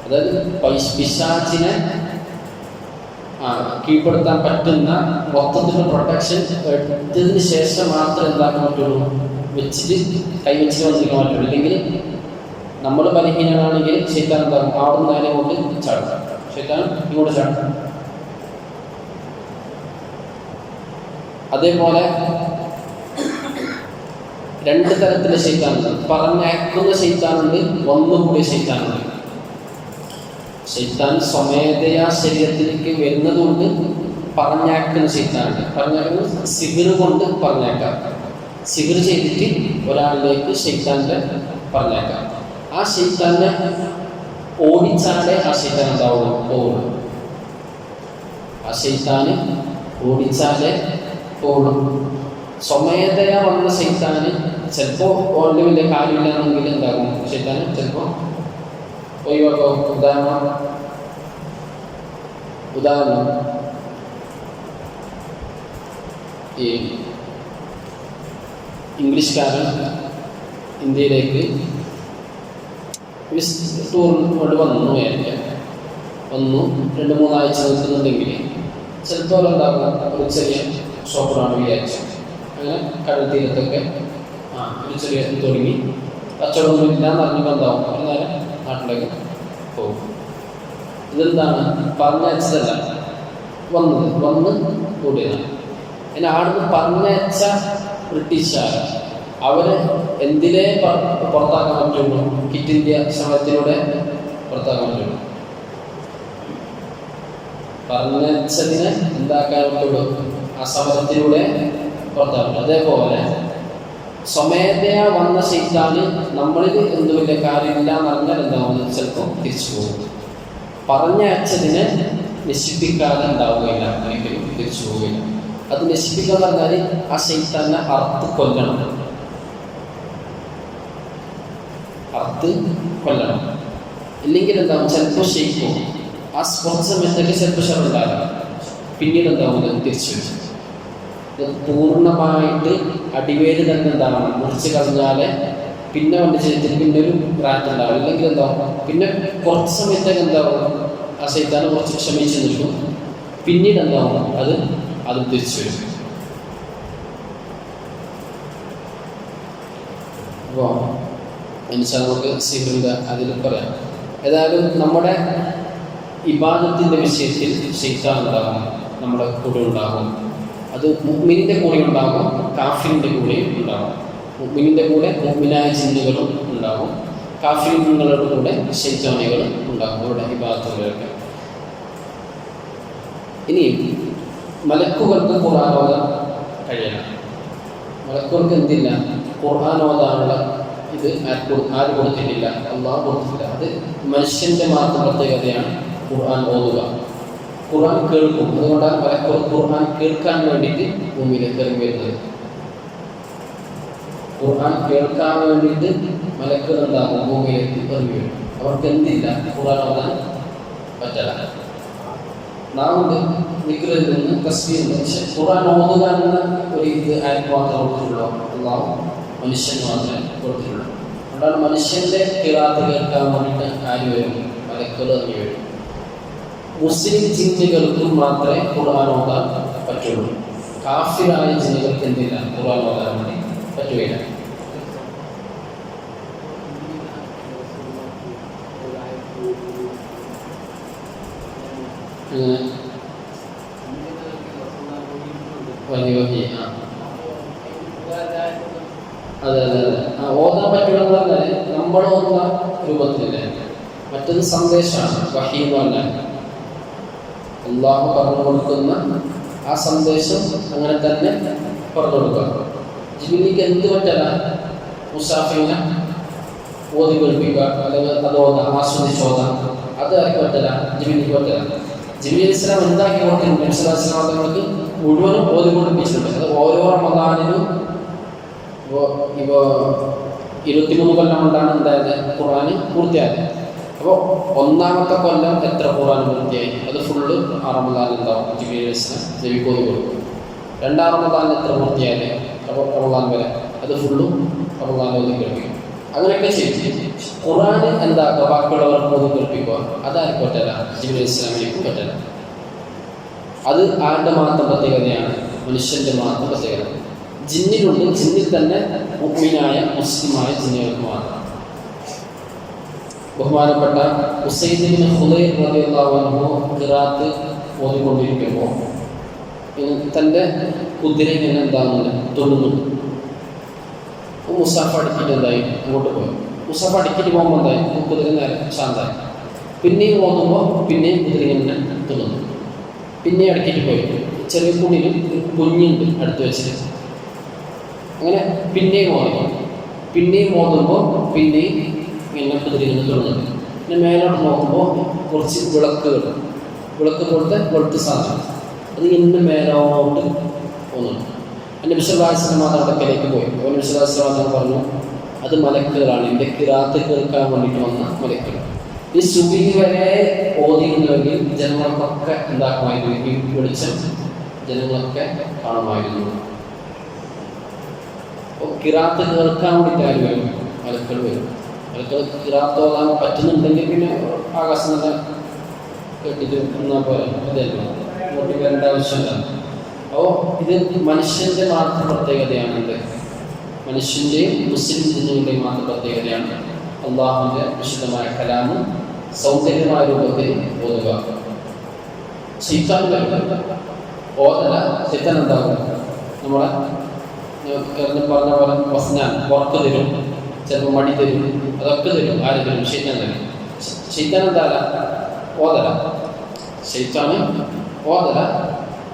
അതായത് പിശാചിനെ കീഴ്പ്പെടുത്താൻ പറ്റുന്ന മൊത്തത്തിലുള്ള പ്രൊട്ടക്ഷൻ എടുത്തതിന് ശേഷം മാത്രമേ എന്താക്കാൻ പറ്റുള്ളൂ, വെച്ചിട്ട് കൈവച്ചിട്ട് വന്നിരിക്കാൻ പറ്റുള്ളൂ. ഇല്ലെങ്കിൽ നമ്മൾ ബലഹീനമാണെങ്കിൽ ശൈത്താൻ എന്താകും, അവിടെ നേരെ കൊണ്ട് ചാടും, ശൈത്താൻ ഇങ്ങോട്ട് ചാടും. അതേപോലെ 2 തരത്തിലെ ശൈത്താനുണ്ട്. പറഞ്ഞയക്കുന്ന ശൈത്താനുണ്ട്, വന്നുകൂടിയ ശൈത്താനുണ്ട്. ശൈത്താൻ സ്വമേധയാ ശരീരത്തിലേക്ക് വരുന്നതുകൊണ്ട് പറഞ്ഞയക്കുന്ന ശൈത്താനുണ്ട്. പറഞ്ഞയക്കുന്നത് സിഹിർ കൊണ്ട് പറഞ്ഞേക്കാം. സിഹിർ ചെയ്തിട്ട് ഒരാളിലേക്ക് ശൈത്താൻ്റെ പറഞ്ഞേക്കാം. ആ ശൈത്താനെ ഓടിച്ചാലേ ആ ശൈത്താൻ എന്താവുള്ളൂ, പോകുള്ളൂ. ആ ശൈത്താന് ഓടിച്ചാലേ പോകുള്ളൂ. സ്വമേധയാ വന്ന ശൈത്താന് ചിലപ്പോൾ ഓൾഡ് വലിയ കാര്യമില്ലാന്നെങ്കിൽ എന്താകും, ശൈത്താന് ചിലപ്പോൾ ഒഴിവാക്കും. ഉദാഹരണം ഈ ഇംഗ്ലീഷുകാരൻ ഇന്ത്യയിലേക്ക് ടൂറിന് വേണ്ടി വന്നു, 2-3 ആഴ്ച നിൽക്കുന്നുണ്ടെങ്കിൽ ചിലപ്പോൾ എന്താകും, ഒരു ചെറിയ ഷോപ്പിലാണ് വിചാരിച്ചു. അങ്ങനെ കടൽ തീരത്തൊക്കെ ഒരു ചെറിയ തുടങ്ങി കച്ചവടമൊന്നും ഇല്ലാന്ന് അറിഞ്ഞപ്പോൾ എന്താവും, ഒരു നേരം നാട്ടിലേക്ക് പോകും. ഇതെന്താണ്, പറഞ്ഞയച്ചതല്ല, വന്ന് കൂടിയതാണ്. പിന്നെ അവിടുന്ന് പറഞ്ഞയച്ച ബ്രിട്ടീഷുകാർ അവരെ എന്തിനെ പുറത്താക്കാൻ പറ്റുള്ളൂ, ക്വിറ്റ് ഇന്ത്യ സമരത്തിലൂടെ പുറത്താക്കാൻ പറ്റുള്ളൂ. പറഞ്ഞതിനെ എന്താക്കാൻ പറ്റുള്ളൂ, ആ സമരത്തിലൂടെ പുറത്താക്കും. അതേപോലെ സ്വമേധയാ വന്ന ശൈത്താന് നമ്മളിൽ എന്ത് വലിയ കാര്യമില്ല എന്ന് പറഞ്ഞാൽ എന്താവുന്നത്, ചിലപ്പോൾ തിരിച്ചു പോകും. പറഞ്ഞയച്ചതിനെ നശിപ്പിക്കാതെ ഉണ്ടാവുകയില്ല, ഒരിക്കലും തിരിച്ചു പോവുകയില്ല. അത് നശിപ്പിക്കുക എന്ന് പറഞ്ഞാൽ ആ ശൈത്താനെ അറുത്ത് കൊല്ലണം. ഇല്ലെങ്കിൽ എന്താവും, ചിലപ്പോൾ ഷെയ്ക്കും ആ കുറച്ച് സമയത്തൊക്കെ ചിലപ്പോൾ ഷറുണ്ടാകാം, പിന്നീട് എന്താവുന്നത് തിരിച്ചു വരും. പൂർണ്ണമായിട്ട് അടിവേര് തന്നെ എന്താവണം, മുറിച്ച് കളഞ്ഞാലേ പിന്നെ വണ്ടി ചെയ്തിട്ട് പിന്നെ ഒരു റാറ്റുണ്ടാവും. അല്ലെങ്കിൽ എന്താവും, പിന്നെ കുറച്ച് സമയത്തേക്ക് എന്താവും, ആ ശൈത്താനെ കുറച്ച് ക്ഷമിച്ച് നിൽക്കും, പിന്നീട് എന്താവും അത് തിരിച്ചു വരും. അപ്പോൾ നമുക്ക് സിഹറിൻ്റെ അതിൽ പറയാം. ഏതായാലും നമ്മുടെ ഇബാദത്തിൻ്റെ വിഷയത്തിൽ ശൈത്താൻ ഉണ്ടാകും, നമ്മുടെ കൂടെ ഉണ്ടാകും. അത് മുഅ്മിനിൻ്റെ കൂടെ ഉണ്ടാകും, കാഫിറിൻ്റെ കൂടെയും ഉണ്ടാകും. മുഅ്മിനിൻ്റെ കൂടെ മുഅ്മിനായ ജിന്നുകളും ഉണ്ടാകും, കാഫിറുകളുടെ കൂടെ ശൈത്താനികളും ഉണ്ടാകും അവരുടെ ഇബാദത്തുകളൊക്കെ. ഇനി മലക്കുകൾക്ക് ഖുർആൻ ഓതാൻ കഴിയണം. മലക്കുകൾക്ക് എന്തില്ല, ഖുർആൻ ഓതാനുള്ള ഇത് ആര് കൊടുത്തിട്ടില്ല, അള്ളാഹു കൊടുത്തിട്ടില്ല. അത് മനുഷ്യൻ്റെ മാത്രം പ്രത്യേകതയാണ് ഖുർആൻ ഓതുക. ഖുർആൻ കേൾക്കും. അതുകൊണ്ടാണ് മലക്കുകൾ ഖുർആൻ കേൾക്കാൻ വേണ്ടിയിട്ട് ഭൂമിയിലേക്ക് ഇറങ്ങി വരുന്നത്. ഖുർആൻ കേൾക്കാൻ വേണ്ടിയിട്ട് മലക്കുകൾ എന്താകും, ഭൂമിയിലേക്ക് ഇറങ്ങി വരും. അവർക്ക് എന്തില്ല, ഖുർആൻ ഓതാൻ പറ്റില്ല. നാമുണ്ട് നിക്റിൽ നിന്ന് തസ്ബീഹ്, പക്ഷെ ഖുർആൻ ഓതുക എന്ന ഒരു ഇത് ആർക്ക് മാത്രമേ കൊടുത്തിട്ടുള്ളൂ, അള്ളാഹു മനുഷ്യൻ മാത്രമേ കൊടുത്തിട്ടുള്ളൂ. അതുകൊണ്ടാണ് മനുഷ്യൻ്റെ ഖിറാഅത്ത് കേൾക്കാൻ വേണ്ടിയിട്ട് ആര് വരും, മലക്കുകൾ ഇറങ്ങി വരും. മുസ്ലിം ജിന്നുകൾക്കും മാത്രമേ ഖുർആൻ ഓതാൻ പറ്റുള്ളൂ. കാഫിറായ ജിന്നുകൾക്ക് എന്തില്ല, ഖുർആൻ ഓതാൻ വേണ്ടി പറ്റുകയില്ല. അതെ ഓതാൻ പറ്റുമെന്ന് പറഞ്ഞാൽ നമ്മൾ ഓതുന്ന രൂപത്തിലല്ലേ. മറ്റൊരു സന്ദേശമാണ് വഹീ എന്ന് പറഞ്ഞാൽ, അല്ലാഹു പറഞ്ഞു കൊടുക്കുന്ന ആ സന്ദേശം അങ്ങനെ തന്നെ പറഞ്ഞു കൊടുക്കുക. ജിബ്രീലിക്ക് എന്ത് പറ്റില്ല, മുസാഫിനെ ഓതി കേൾപ്പിക്കുക, അല്ലെങ്കിൽ അത് ഓതാം, ആസ്വദിച്ചോതാം, അത് ആർക്ക് പറ്റില്ല, ജിബ്രീലിക്ക് പറ്റില്ല. ജിബ്രീൽ അലൈഹി സ്വലാം എന്താക്കി കൊടുത്തിട്ടുണ്ട്, നബി സല്ലല്ലാഹു അലൈഹി വസല്ലം തങ്ങൾക്ക് മുഴുവനും ഓതി കൊടുപ്പിച്ചിട്ടുണ്ട്. അത് ഓരോ റമദാനിനും ഇപ്പോൾ 23 കൊല്ലം കൊണ്ടാണ് എന്തായത് ഖുർആൻ പൂർത്തിയായത്. അപ്പോൾ ഒന്നാമത്തെ കൊല്ലം എത്ര ഖുർആൻ പൂർത്തിയായി, അത് ഫുള്ള് ആ റമദാനിൽ ഉണ്ടാവും. ജിബ്രീൽ അലൈഹി സ്വലാം നബിക്ക് ഓതി കൊടുക്കും. രണ്ടാം റമദാനിൽ എത്ര പൂർത്തിയായത്, അപ്പോൾ റമദാൻ വരെ അത് ഫുള്ളും റമദാനിൽ ഓതി കേൾപ്പിക്കും. അങ്ങനെയൊക്കെ ചെയ്യും. ഖുർആൻ എന്താക്കുക, ബാക്കിയുള്ളവർക്ക് ഓതി കേൾപ്പിക്കുക, അതാർക്കും പറ്റില്ല, ജിബ്രീൽ അലൈഹി സ്വലാമിലേക്കും പറ്റില്ല. അത് ആരുടെ മാത്രം പ്രത്യേകതയാണ്, മനുഷ്യൻ്റെ മാത്രം പ്രത്യേകത. ജിന്നിലുണ്ട്, ജിന്നിൽ തന്നെ മുഅ്മിനായ മുസ്ലിമായ ജിന്നുകൾക്ക് മാത്രം. ബഹുമാനപ്പെട്ട ഉസൈദ് ഇബ്നു ഖുദൈർ റളിയല്ലാഹു അൻഹു ഖിറാഅത്ത് ഓതിക്കൊണ്ടിരിക്കുമ്പോൾ തൻ്റെ കുതിര ഇങ്ങനെ എന്താകുന്നുണ്ട്, തൊടുന്നുണ്ട്. മുസാഫ് അടിക്കിട്ട് എന്തായി അങ്ങോട്ട് പോയി. മുസാഫ് അടിക്കിട്ട് പോകുമ്പോൾ എന്തായി, കുതിര നേരെ ശാന്തായി. പിന്നെയും ഓതുമ്പോൾ പിന്നെയും കുതിര ഇങ്ങനെ തൊടുന്നു. പിന്നെയും അടിക്കിട്ട് പോയി. ചെറിയ കുഞ്ഞിലും കുഞ്ഞുണ്ട് അടുത്ത് വെച്ചിട്ട്. അങ്ങനെ പിന്നെയും ഓതുമ്പോൾ പിന്നെയും ഇങ്ങനെ കുതിര ഇങ്ങനെ തൊടുന്നുണ്ട്. പിന്നെ മേലോട്ട് നോക്കുമ്പോൾ കുറച്ച് വിളക്ക് പോലത്തെ വെളുത്ത സാധനം അത് ഇന്ന് മേലോട്ട് പോകുന്നുണ്ട്. നബി സല്ലല്ലാഹു അലൈഹി വസല്ലം അടുക്കലേക്ക് പോയി. അപ്പോൾ നബി സല്ലല്ലാഹു അലൈഹി വസല്ലം പറഞ്ഞു, അത് മലക്കുകളാണ്, എൻ്റെ ഖിറാഅത്ത് കേൾക്കാൻ വേണ്ടിയിട്ട് വന്ന മലക്കുകൾ. ഈ സുബഹി വരെ ഓതിയിരുന്നുവെങ്കിൽ ജനങ്ങൾക്കൊക്കെ എന്താക്കുമായിരുന്നു, ഈ വെളിച്ചം ജനങ്ങളൊക്കെ കാണുമായിരുന്നു. അപ്പോൾ ഖിറാഅത്ത് കേൾക്കാൻ വേണ്ടിയിട്ട് ആര് വരും, മലക്കുകൾ വരും. മലക്കുകൾ ഖിറാഅത്ത് ഓതാൻ പറ്റുന്നുണ്ടെങ്കിൽ പിന്നെ ആകാശം തന്നെ കേട്ടിട്ട് എന്നാൽ പോലെ അതല്ല, ഇങ്ങോട്ട് വരേണ്ട ആവശ്യമില്ല. അപ്പോൾ ഇത് മനുഷ്യൻ്റെ മാത്രം പ്രത്യേകതയാണ്. ഇത് മനുഷ്യൻ്റെയും മുസ്ലിം ജിന്നുകളുടെയും മാത്രം പ്രത്യേകതയാണ്. അള്ളാഹുവിൻ്റെ വിശുദ്ധമായ കലാമ് സൗന്ദര്യമായ രൂപത്തിൽ ഓതുക. ശൈത്താൻ ഓതല, ശൈത്താൻ എന്താകും, നമ്മളെ പറഞ്ഞ പോലെ വസ്നാൻ ഉറക്ക് തരും, ചിലപ്പോൾ മടി തരും, അതൊക്കെ തരും. ആര് തരും? ശൈത്താൻ തരും. ശൈത്താൻ എന്താല, ഓതല. ശൈത്താന് ഓതല,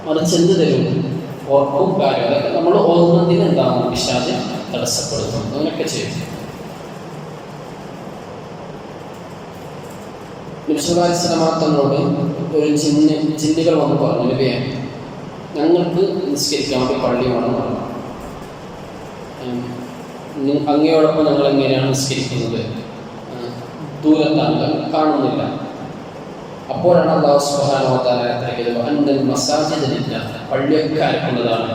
മറിച്ച് എന്ത് തരും, ഉറക്കും കാര്യം. അതൊക്കെ നമ്മൾ ഓതുന്നതിന് എന്താകും, പിശാച് തടസ്സപ്പെടുത്തും. അങ്ങനെയൊക്കെ ചെയ്യും. നബി സല്ലല്ലാഹു അലൈഹി വസല്ലം തങ്ങളോട് ഒരു ജിന്നുകൾ വന്ന് പറഞ്ഞു, നബിയെ ഞങ്ങൾക്ക് നിസ്കരിക്കാൻ വേണ്ടി പള്ളി വേണം പറഞ്ഞു. അങ്ങയോടൊപ്പം ഞങ്ങൾ എങ്ങനെയാണ് നിസ്കരിക്കുന്നത്, ദൂരത്താണ്, കാണുന്നില്ല. അപ്പോഴാണ് അല്ലാഹു സുബ്ഹാനഹു വ തആല ഇറക്കിയത് അന്നൽ മസാജിദ ലില്ലാഹ്, പള്ളിയൊക്കെ ആർക്കുള്ളതാണ്?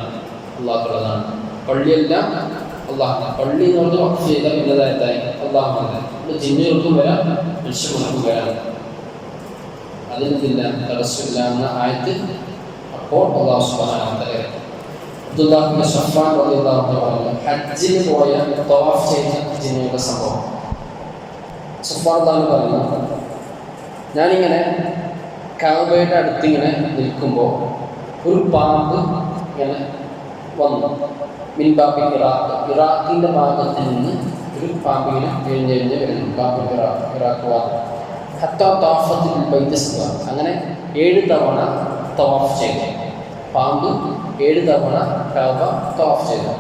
അല്ലാഹുള്ളതാണ്. പള്ളിയെല്ലാം അല്ലാഹ്, പള്ളി എന്ന് പറഞ്ഞ് വഖഫ് ചെയ്ത പിന്നതായി അല്ലാഹുവാണ്. ജിന്നുകൾക്കും വരാം മനുഷ്യർക്കും വരാം, അതിനെന്തില്ല തടസ്സമില്ല എന്ന ആയത്ത് അപ്പോൾ അല്ലാഹു സുബ്ഹാനഹു വ തആല ഇറക്കി. അബ്ദുല്ലാഹ് ഇബ്നു സഫ്വാൻ റളിയല്ലാഹു അൻഹു പറഞ്ഞു, ഹജ്ജിന് പോയ തവാഫ് ചെയ്ത ജിന്നുകളുടെ സംഭവം. സഫ്വാൻ പറഞ്ഞു, ഞാനിങ്ങനെ കഅബയുടെ അടുത്തിങ്ങനെ നിൽക്കുമ്പോൾ ഒരു പാമ്പ് ഇങ്ങനെ വന്നു. മിൻബാബിൽ ഇറാഖിൻ്റെ ഭാഗത്ത് നിന്ന് ഒരു പാമ്പിങ്ങനെ എഴുന്നേഞ്ഞ് വരുന്നു. ബാബിൽ ഇറാഖ് ഭാഗം ഹത്താ തവാഫത്തിൽ ബൈത്ത് സവാ, അങ്ങനെ 7 തവണ തവാഫ് ചെയ്തു. പാമ്പ് 7 തവണ കഅബ തവാഫ് ചെയ്തു.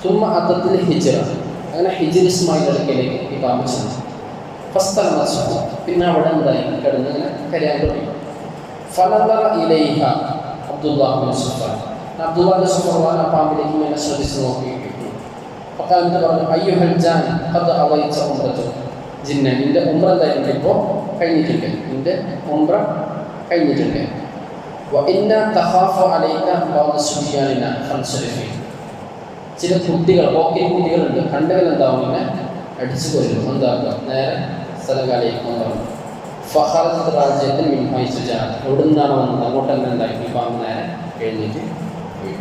സുമ്മ അത്തത്തിൽ ഹിജ്റ, അങ്ങനെ ഹിജ്ർ ഇസ്മായിൽ അടുക്കലേക്ക് ഈ പാമ്പ് ചെന്നു. പിന്നെ അവിടെ എന്തായി കിടന്ന് ഇങ്ങനെ കരയാൻ തുടങ്ങി. ഫനദറ ഇലൈഹ അബ്ദുല്ലാഹ് ഇബ്നു സഫ്വാൻ, അബ്ദുല്ലാഹ് ഇബ്നു സഫ്വാൻ ആ പാമ്പിലേക്ക് ഇങ്ങനെ ശ്രദ്ധിച്ച് നോക്കിയിരിക്കുന്നു. അപ്പോൾ എന്നിട്ട് പറഞ്ഞു, അയ്യുഹൽ ജാൻ ഖദ് അവൈത ഉംറതുക, ജിന്ന നിന്റെ ഉംറ എന്തായിട്ടുണ്ട്, ഇപ്പോൾ കഴിഞ്ഞിട്ടുണ്ട്, നിന്റെ ഉംറ കഴിഞ്ഞിട്ടുണ്ട്. വ ഇന്ന തഖാഫു അലൈക ബഅദ സുബിയാനിന ഫൻസരിഫി, ചില കുട്ടികൾ പോക്കറ്റ് കുട്ടികളുണ്ട്, കണ്ടുകൾ എന്താവും ഇങ്ങനെ അടിച്ചു കൊല്ലും, എന്താക്കുക നേരെ സ്ഥലകാലേക്ക് പറഞ്ഞു. ഫഖറജത് റാജിയത്തൻ മിൻ ഹൈസു ജാഅത്, എവിടെ നിന്നാണ് വന്നത് അങ്ങോട്ട് തന്നെ ഉണ്ടാക്കി ഈ പാമ്പ് നേരെ എഴുന്നേറ്റ് പോയി.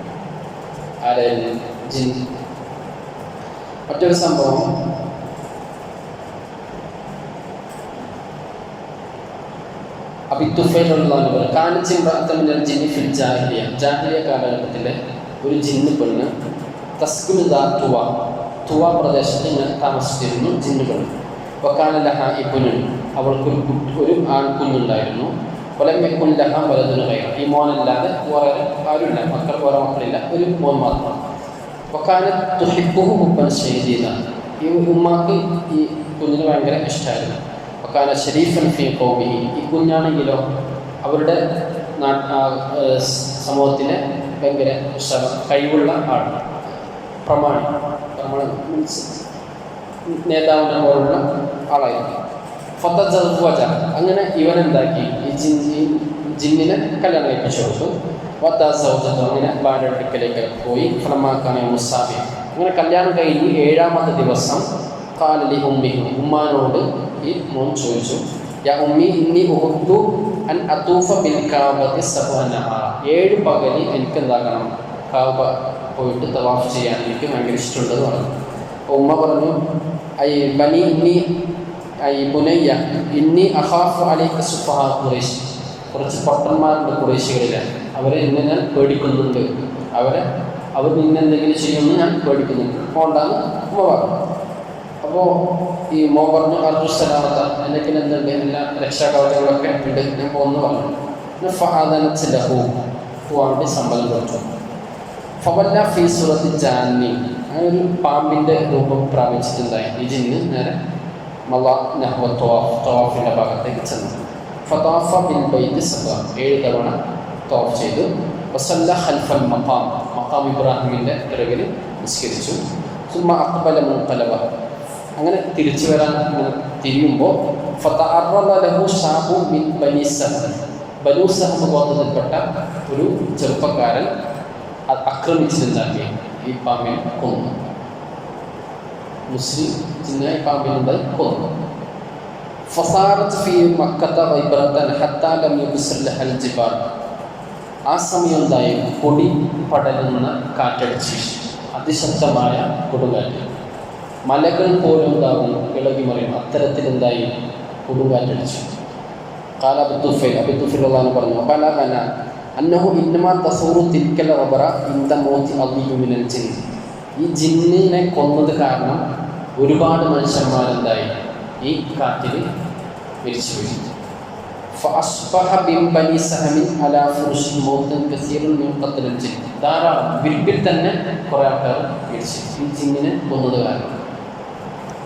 ആരായിരുന്നു? ജിൻ. മറ്റൊരു സംഭവം, ജാഹിലിയ കാലഘട്ടത്തിലെ ഒരു ജിന്ന് പെണ്ണ് തസ്കുനുദാ തുവ പ്രദേശത്ത് ഇങ്ങനെ താമസിച്ചിരുന്നു. ജിന്ന് പെണ്ണ് വക്കാനലഹ ഇബ്നുൻ, അവൾക്കൊരു ആൺകുഞ്ഞുണ്ടായിരുന്നു. വലമ്യക്കുൻലഹ വലതുന ഗൈറ, ഈ മോനല്ലാതെ വേറെ ആരുമില്ല, വേറെ മക്കളില്ല, ഒരു മോൻ മാത്രം. വക്കാനത് തുഹിബ്ബുഹു ഹുബ്ബൻ ശദീദ, ഈ ഉമ്മാക്ക് ഈ കുഞ്ഞിന് ഭയങ്കര ഇഷ്ടമായിരുന്നു. വക്കാന ശരീഫൻ ഫീ ഖൗമിഹി, ഈ കുഞ്ഞാണെങ്കിലോ അവരുടെ സമൂഹത്തിലെ ഭയങ്കര കഴിവുള്ള ആളാണ്, പ്രമാണി മീൻസ് നേതാവിനെ പോലുള്ള ആളായിരുന്നു. ഫതസവ്വജ, അങ്ങനെ ഇവനെന്താക്കി ഈ ജിന്നിനെ കല്യാണം കഴിപ്പിച്ചു കൊടുത്തു. വതസവ്വജ, അങ്ങനെ ഭാര്യ അടുക്കലേക്ക് പോയി. ഫലമാക്കാനെ മുസാബി, അങ്ങനെ കല്യാണം കഴിഞ്ഞ് 7ാമത്തെ ദിവസം ഖാലലി ഉമ്മിഹി, ഉമ്മാനോട് ഈ മോൻ ചോദിച്ചു, യാ ഉമ്മി ഇന്നി ഉഹബ്ബു അൻ അതൂഫ ബിൽ കഅബതി സബ്അ നഹാറ, 7 പകല് എനിക്ക് എന്താക്കണം, കഅബ പോയിട്ട് തവാഫ് ചെയ്യാൻ എനിക്ക് ഭയങ്കര ഇഷ്ടമുണ്ടെന്ന് പറഞ്ഞു. ഉമ്മ പറഞ്ഞു, ഐ ബനി ഇന്നി ഐ ബുനയ്യ ഇന്നി അഖാഫു അലൈക സുഫഹാ ഖുറൈശ്, കുറച്ച് പൊട്ടന്മാരുണ്ട് ഖുറൈശികളിലാണ്, അവരെ ഇന്ന് ഞാൻ പേടിക്കുന്നുണ്ട്, അവർ നിന്നെന്തെങ്കിലും ചെയ്യുമെന്ന് ഞാൻ പേടിക്കുന്നുണ്ട്, പോണ്ടാന്ന് ഉമ്മ പറഞ്ഞു. അപ്പോൾ ഈ മോ പറഞ്ഞു, അർജുസലാമത്ത, എൻ്റെ പിന്നെ എന്തുണ്ട്, എല്ലാ രക്ഷാകവചങ്ങളൊക്കെ ഉണ്ട്, ഞാൻ പോകുന്നു പറഞ്ഞു. ഫഅദനത്ലഹു, പോകാൻ വേണ്ടി സമ്മതം കൊടുത്തു. ഫവല്ല ഫീ സൂറത്തി ജാന്നി, അങ്ങനെ ഒരു പാമ്പിൻ്റെ രൂപം പ്രാപിച്ചിട്ടുണ്ടായി ഈ ജിന്ന്. നേരെ തവാഫിൻ്റെ ഭാഗത്തേക്ക് ചെന്നു. ഫതാഫ ബിൽ ബൈത്തി സബഅ, 7 തവണ തവാഫ് ചെയ്തു. വസല്ല ഖൽഫൽ മഖാം ഇബ്രാഹിമിൻ്റെ പിറകിൽ നിസ്കരിച്ചു. സുമ്മ അഖ്ബല മുൻഖലബ, അങ്ങനെ തിരിച്ചു വരാൻ തിരിയുമ്പോൾ ഫതഅറദ ലഹു ശാബു മിൻ ബനി സഹം, ബനൂ സഹം ഗോത്രത്തിൽപ്പെട്ട ഒരു ചെറുപ്പക്കാരൻ ആക്രമിച്ചിട്ടുണ്ടാക്കി ഈ പാമ്പിനെ കൊന്നു. മുസ്ലിം ജിന്നെ പാമ്പിനുണ്ടായി കൊന്നു. ഫസാറത്ത് ഫീ മക്കത്ത വൈബ്രതൻ ഹത്താ ലം യുബ്സിർ ലഹൽ ജിബാൽ, ആ സമയം എന്തായി, പൊടി പടരുന്ന കാറ്റടിച്ച്, അതിശക്തമായ കൊടുങ്കാറ്റ്, മലകൾ പോലും എന്താകും ഇളകി മറിയും, അത്തരത്തിലെന്തായി കൊടുങ്കാറ്റടിച്ചു. ഖാല അബൂതുഫൈൽ പറഞ്ഞു, ബലഗന അന്നഹു ഇന്നമാ തസൂറു തിൽക്കൽ റബറ ഇൻദ മൗതി അദിയു മിനൽ ജിൻ, ഈ ജിന്നിനെ കൊന്നത് കാരണം ഒരുപാട് മനുഷ്യന്മാരെന്തായി ഈ കാറ്റിൽ മരിച്ചു വീഴും. ഫഅസ്ബഹ ബിൻ ബനി സഹമിൻ അലാ ഫുർശി മൗതൻ കസീറൻ മിൻ ഖത്ലൽ ജിൻ, ധാരാളം വിരിപ്പിൽ തന്നെ കുറേ ആൾക്കാർ മരിച്ചു ഈ ജിന്നിനെ കൊന്നത് കാരണം.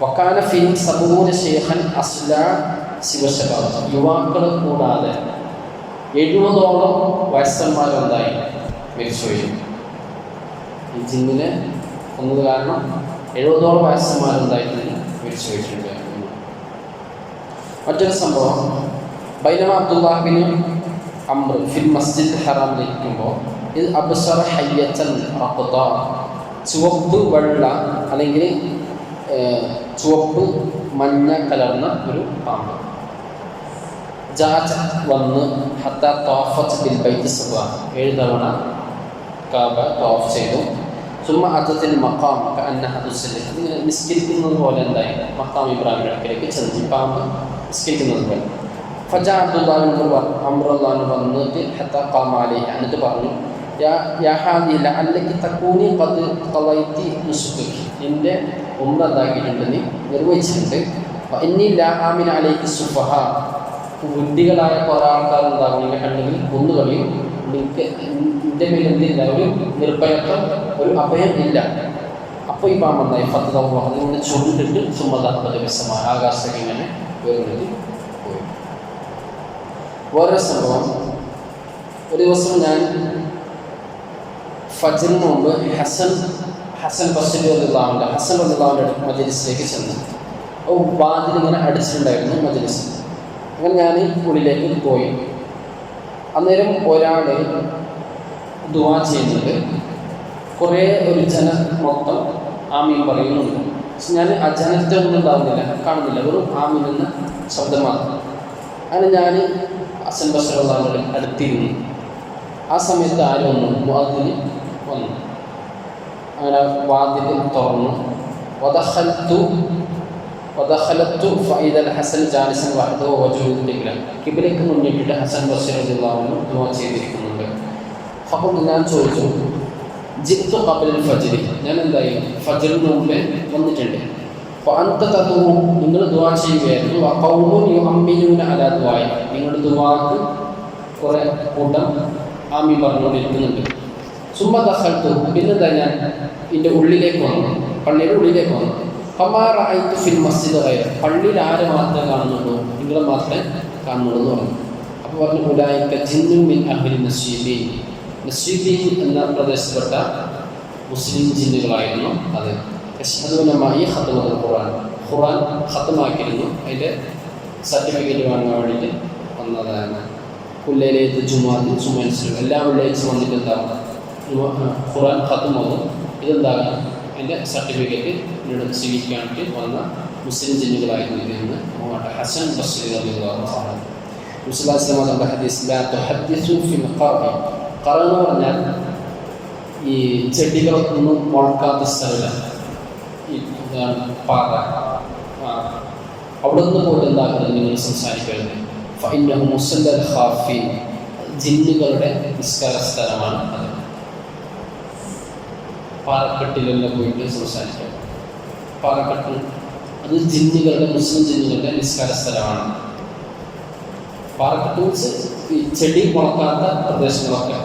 വക്കാന ഫീ സബൂന ശൈഖൻ അസ്ലാ ശിവശബാബ, യുവാക്കൾ കൂടാതെ 70ഓളം വയസ്സന്മാരെന്തായി മരിച്ചു വീഴും. ഈ ജിന്നിനെ കൊന്നത് കാരണം 70ഓളം വയസ്സന്മാരെന്തായിട്ട് മരിച്ചു വീഴ്ചയുണ്ട്. മറ്റൊരു സംഭവം, ബൈനമ അബ്ദുല്ലാഹ് ബിൻ അംർ ഫിൽ മസ്ജിദ് ഹറാമിലിരിക്കുമ്പോൾ ഇത് അബ്സറ ഹയ്യത്തൻ റഖ്ദ, ചുവപ്പ് വെള്ള അല്ലെങ്കിൽ ചുവപ്പ് മഞ്ഞ കലർന്ന ഒരു പാമ്പ്. ജാഅത് വന്ന് ഹത്ത ത്വാഫത് ബിൽ ബൈത്ത് സബഅ, 7 തവണ കാബ ത്വാഫ് ചെയ്തു. സുമ്മ അത്തത്തിൽ മഖാം കഅന്നഹ തുസല്ലി, അതിങ്ങനെ നിസ്കരിക്കുന്നത് പോലെ എന്തായി മഖാം ഇബ്രാഹിമിന്റെ അടുക്കലേക്ക് ചെന്ന് പാമ്പ് നിസ്കരിക്കുന്നത് പോലെ. ഫജാ അബ്ദുല്ലാഹി ബിൻ അംർ റളിയല്ലാഹു വന്നിട്ട് ഹത്ത ഖാമ അലൈഹി, എന്നിട്ട് പറഞ്ഞു യാ ഹാദി ലഅല്ലകി തകൂനി ഖദ് ഖളൈതി നുസ്ഖി, നിന്റെ ഉംറ എന്താക്കിയിട്ടുണ്ട്, നീ നിർവഹിച്ചിട്ടുണ്ട്. ഇന്നി ലാ ആമിന അലൈകി സുഫഹ, ബുദ്ധികളായ കുറേ ആൾക്കാരുണ്ടാകും നിന്റെ കണ്ണുകളിൽ കുന്നുകളിയും, നിനക്ക് നിന്റെ മേൽ എന്തില്ല, ഒരു നിർഭയത്വം, ഒരു അഭയം ഇല്ല. അപ്പോൾ ഈ പാമ്പ് എന്തായി ഫത്തദവ, അതിങ്ങനെ ചുണ്ടിട്ട് സുമദാപത വിസമായ ആകാശത്തേക്ക് ഇങ്ങനെ ഉയർന്നിട്ട് പോയി. വേറൊരു സംഭവം, ഒരു ദിവസം ഞാൻ ഫജ്റിന് മുമ്പ് ഹസൻ ബസ്രി റളിയല്ലാഹുവിൻ്റെ അടുത്ത് മജ്ലിസിലേക്ക് ചെന്നു. അപ്പോൾ വാതിലിങ്ങനെ അടിച്ചിട്ടുണ്ടായിരുന്നു മജ്ലിസ്. അങ്ങനെ ഞാൻ ഉള്ളിലേക്ക് പോയി. അന്നേരം ഒരാൾ ദുആ ചെയ്യുന്നുണ്ട്, കുറേ ഒരു ജനം മൊത്തം ആമീൻ പറയുന്നുണ്ട്. പക്ഷെ ഞാൻ ആ ജനത്തെ ഒന്നും ഉണ്ടാവുന്നില്ല, കാണുന്നില്ല, വെറും ആമീൻ എന്ന ശബ്ദം മാത്രം. അങ്ങനെ ഞാൻ ഹസൻ ബസ്രി റളിയല്ലാഹുവിൻ്റെ അടുത്തിരുന്നു. ആ സമയത്ത് ആരും വന്നു, മുഅദ്ദിന് വന്നു. അങ്ങനെ വാതിൽ തുറന്നു. വദഖലത്തു ഫഇദൽ ഹസൻ ജാലിസൻ വഹദഹു വജഹുഹു ഖിബ്ല, ഖിബ്ലയ്ക്ക് മുന്നിട്ടിട്ട് ഹസൻ ബസ്രി റളിയല്ലാഹു അൻഹു ദുആ ചെയ്തിരിക്കുന്നുണ്ട്. ഫഖുൽ, ഞാൻ ചോദിച്ചു, ജിത്തു ഖബ്ല ഫജ്രി, ഞാൻ എന്തായി ഫജ്റിന് മുമ്പേ വന്നിട്ടുണ്ട്. ഫഅൻത തദൂ, നിങ്ങൾ ദുആ ചെയ്യുകയായിരുന്നു. വഖൗമുൻ യുഅമ്മിനൂന അലാ ദുആഇ, നിങ്ങളുടെ ദുആക്ക് കുറേ കൂട്ടം ആമീൻ പറഞ്ഞുകൊണ്ടിരിക്കുന്നുണ്ട്. സുമ്മ ദഖൽതു, പിന്നെന്താ ഞാൻ ഇതിൻ്റെ ഉള്ളിലേക്ക് വന്നു, പള്ളിയുടെ ഉള്ളിലേക്ക് വന്നു. ഫമാ റഅയ്തു ഫിൽ മസ്ജിദ് ഗൈറ, പള്ളിയിൽ ആരെ മാത്രമേ കാണുന്നുള്ളൂ, നിങ്ങളെ മാത്രമേ കാണുന്നുള്ളൂ എന്ന് പറഞ്ഞു. അപ്പോൾ പറഞ്ഞു ഉലൈക ജിന്നും മിൻ അഹ്ലി നസ്വീബീൻ, നസ്വീബീൻ എന്ന പ്രദേശപ്പെട്ട മുസ്ലിം ജിന്നുകളായിരുന്നു അത്. യശ്ഹദൂന മഅി ഖത്മത്തുൽ ഖുർആൻ ഖത്മാക്കിയിരുന്നു, അതിൻ്റെ സർട്ടിഫിക്കറ്റ് വാങ്ങാൻ വേണ്ടിയിട്ട് വന്നതാണ്. കുല്ലയിലേത്ത് ജുമാഅത്ത് സുമൻസിലും എല്ലാ വെള്ളിയാഴ്ച വന്നിട്ട് എന്താകും ഖുർആൻ ഖത്ം വന്നു. ഇതെന്താകാം അതിൻ്റെ സർട്ടിഫിക്കറ്റ് എന്നോട് സ്വീകരിക്കാനായിട്ട് വന്ന മുസ്ലിം ജിന്നുകളായിരുന്നു ഇതെന്ന് ഹസൻ ബസ്രി റളിയല്ലാഹു അൻഹു. മുസ്ലിം ഹദീസ് ലാ തുഹദ്ദിസു ഫിൽ ഖർഇ, ഖറ എന്ന് പറഞ്ഞാൽ ഈ ചെടികളൊന്നും മുളക്കാത്ത സ്ഥലം, ഈ പാറ, അവിടെ നിന്ന് പോയിട്ട് എന്താക്കുന്നത് നിങ്ങൾ സംസാരിക്കരുത്. ഫഇന്നഹു മുസല്ലൽ ഖാഫീൻ, ജിന്നുകളുടെ നിസ്കാര സ്ഥലമാണ് അത്. പാറക്കെട്ടിലെല്ലാം പോയിട്ട് സംസാരിക്കാം. പാറക്കെട്ട് അത് ജിന്നുകളുടെ, മുസ്ലിം ജിന്നുകളുടെ നിസ്കാര സ്ഥലമാണ്. പാറക്കെട്ട് വെച്ച് ഈ ചെടി മുളക്കാത്ത പ്രദേശങ്ങളൊക്കെ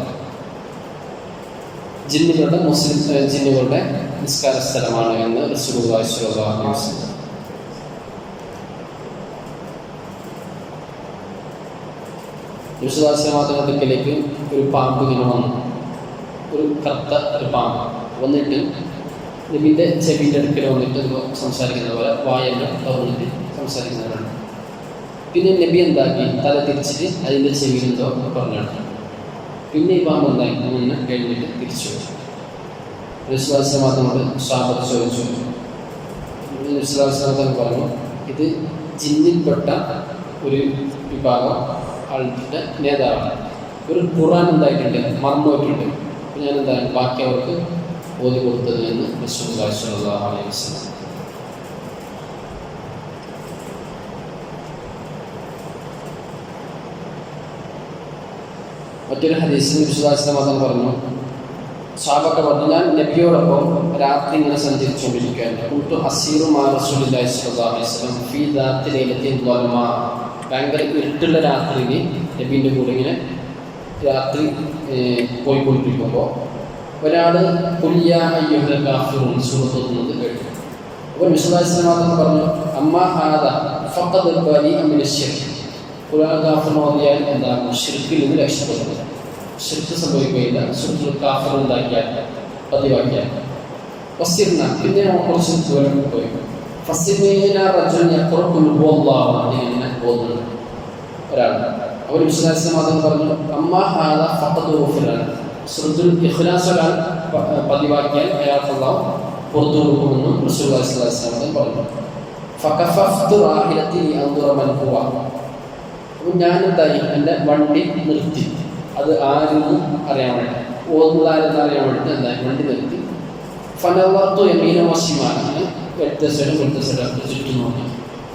ജിന്നുകളുടെ, മുസ്ലിം ജിന്നുകളുടെ നിസ്കാര സ്ഥലമാണ് എന്ന് റസൂലുള്ളാഹി സ്വല്ലല്ലാഹു അലൈഹി വസല്ലം. വിശ്വാസമാതങ്ങളുടെ അടുക്കലേക്ക് ഒരു പാമ്പ് ഇങ്ങനെ വന്നു, ഒരു കറുത്ത ഒരു പാമ്പ് വന്നിട്ട് നബിൻ്റെ ചെവിൻ്റെ അടുക്കൽ വന്നിട്ട് സംസാരിക്കുന്ന പോലെ വായെല്ലാം തുറന്നിട്ട് സംസാരിക്കുന്നവരാണ്. പിന്നെ നബി എന്താക്കി തല തിരിച്ചിട്ട് അതിൻ്റെ ചെവിയിൽ എന്തോ പറഞ്ഞെടുത്തു. പിന്നെ ഈ പാമ്പ് എന്തായി അങ്ങനെ കഴിഞ്ഞിട്ട് തിരിച്ചു വെച്ചു. വിശ്വാസമാതനോട് സ്വഹാബത്ത് ചോദിച്ചു. വിശ്വാസമാതൻ പറഞ്ഞു, ഇത് ജിന്നിൽപ്പെട്ട ഒരു വിഭാഗം ആളുടെ നേതാവാണ്. ഒരു ഖുർആൻ എന്തായിട്ടുണ്ട്, മറന്നുപോയിട്ടുണ്ട്. അപ്പോൾ ഞാൻ എന്താണ് ബാക്കി അവർക്ക് ഓതി കൊടുത്തത് എന്ന് റസൂലുള്ളാഹി സ്വല്ലല്ലാഹു അലൈഹി വസല്ലം. മറ്റൊരു ഹദീസിൽ വിശ്വാസമാതൻ പറഞ്ഞു, സ്വഹാബത്ത് പറഞ്ഞു, ഞാൻ നബിയോടൊപ്പം രാത്രി ഇങ്ങനെ സഞ്ചരിച്ചുകൊണ്ടിരിക്കുകയാണ്. കുന്തു അസീറു മാ റസൂലുള്ളാഹി സ്വല്ലല്ലാഹു അലൈഹി വസല്ലം ഫീ ദാത്തി ലൈലത്തിൻ ളൽമാ, ഭയങ്കര ഇരുട്ടുള്ള രാത്രിയിൽ നബീൻ്റെ കൂടെ ഇങ്ങനെ രാത്രി പോയിക്കൊണ്ടിരിക്കുമ്പോൾ ഒരാൾ കുല്യ അയ്യുഹൽ കാഫിറൂൻ സൂറത്ത് ഓതുന്നത് കേട്ടു. അപ്പോൾ വിശ്വാസമാതൻ പറഞ്ഞു, അമ്മ ഹാദ ഫഖദ് ബരിഅ മിന ശിർക്ക്, ഖുർആൻ കാഫിർ ഓതിയാൽ എന്താകും, ശിർക്കിൽ നിന്ന് രക്ഷപ്പെടുന്നത്, ശിർക്ക് സംഭവിക്കുകയില്ല. സൂറത്തുൽ കാഫിർ ഉണ്ടാക്കിയാൽ പതിവാക്കിയാൽ. വസിർന, പിന്നെ കുറച്ച് ദൂരം പോയി. ഫസിർന റജുൽ യഖറഉ ഖുൽ ഹുവല്ലാഹു, ഇങ്ങനെ ഓതുന്നു. ഒരാളാണ്. അവർ വിശ്വാസം പറഞ്ഞു സുറത്തുൽ ഇഖ്ലാസ് ഒരാൾ പതിവാക്കിയാൽ അയാൾക്ക് അല്ലാഹു പുറത്തു കൊടുക്കുമെന്നും റസൂലുള്ളാഹി സ്വല്ലല്ലാഹു അലൈഹി വസല്ലം പറഞ്ഞു. ഫകഫഫ്തു റാഹിലതി ലിഅൻദുറ മൻ ഹുവ. ഞാനെന്തായി എൻ്റെ വണ്ടി നിർത്തി, അത് ആരെന്ന് അറിയാൻ വേണ്ടി, ഓതുന്നതാരെന്ന് അറിയാൻ വേണ്ടി എന്തായി വണ്ടി നിർത്തി. ഫനവർത്തു യമീന വശിമാല, വ്യത്യസ്തരും ചുറ്റും നോക്കി.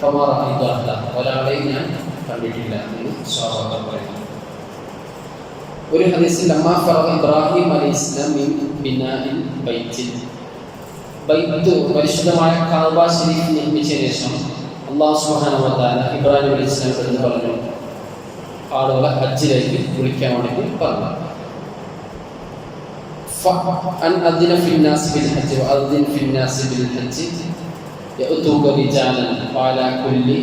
ഫമാ റഅയ്തു അഹദ, ഒരാളെയും ഞാൻ കണ്ടിട്ടില്ല എന്ന് സ്വഹാബത്ത് പറയുന്നു. ഒരു ഹദീസിൽ ലമ്മാ ഫറഗ ഇബ്രാഹിം അലൈഹിസ്സലാം മിൻ ബിനാഇൽ ബൈത്തിൽ, ബൈത്ത് പരിശുദ്ധമായ കഅബ ശരീഫ് നിർമ്മിച്ചതിന് ശേഷം അല്ലാഹു സുബ്ഹാനഹു വ തആല ഇബ്രാഹിം അലൈഹിസ്സലാം എന്ന് പറഞ്ഞു ആളുകളെ ഹജ്ജിലേക്ക് വിളിക്കാൻ വേണ്ടി പറഞ്ഞു. അൻ അദ്ദിന ഫിന്നാസ് ബിൽ ഹജ്ജ് വഅദ്ദിൻ ഫിന്നാസ് ബിൽ ഹജ്ജ് യഅതൂക റിജാലൻ വഅലാ കുല്ലി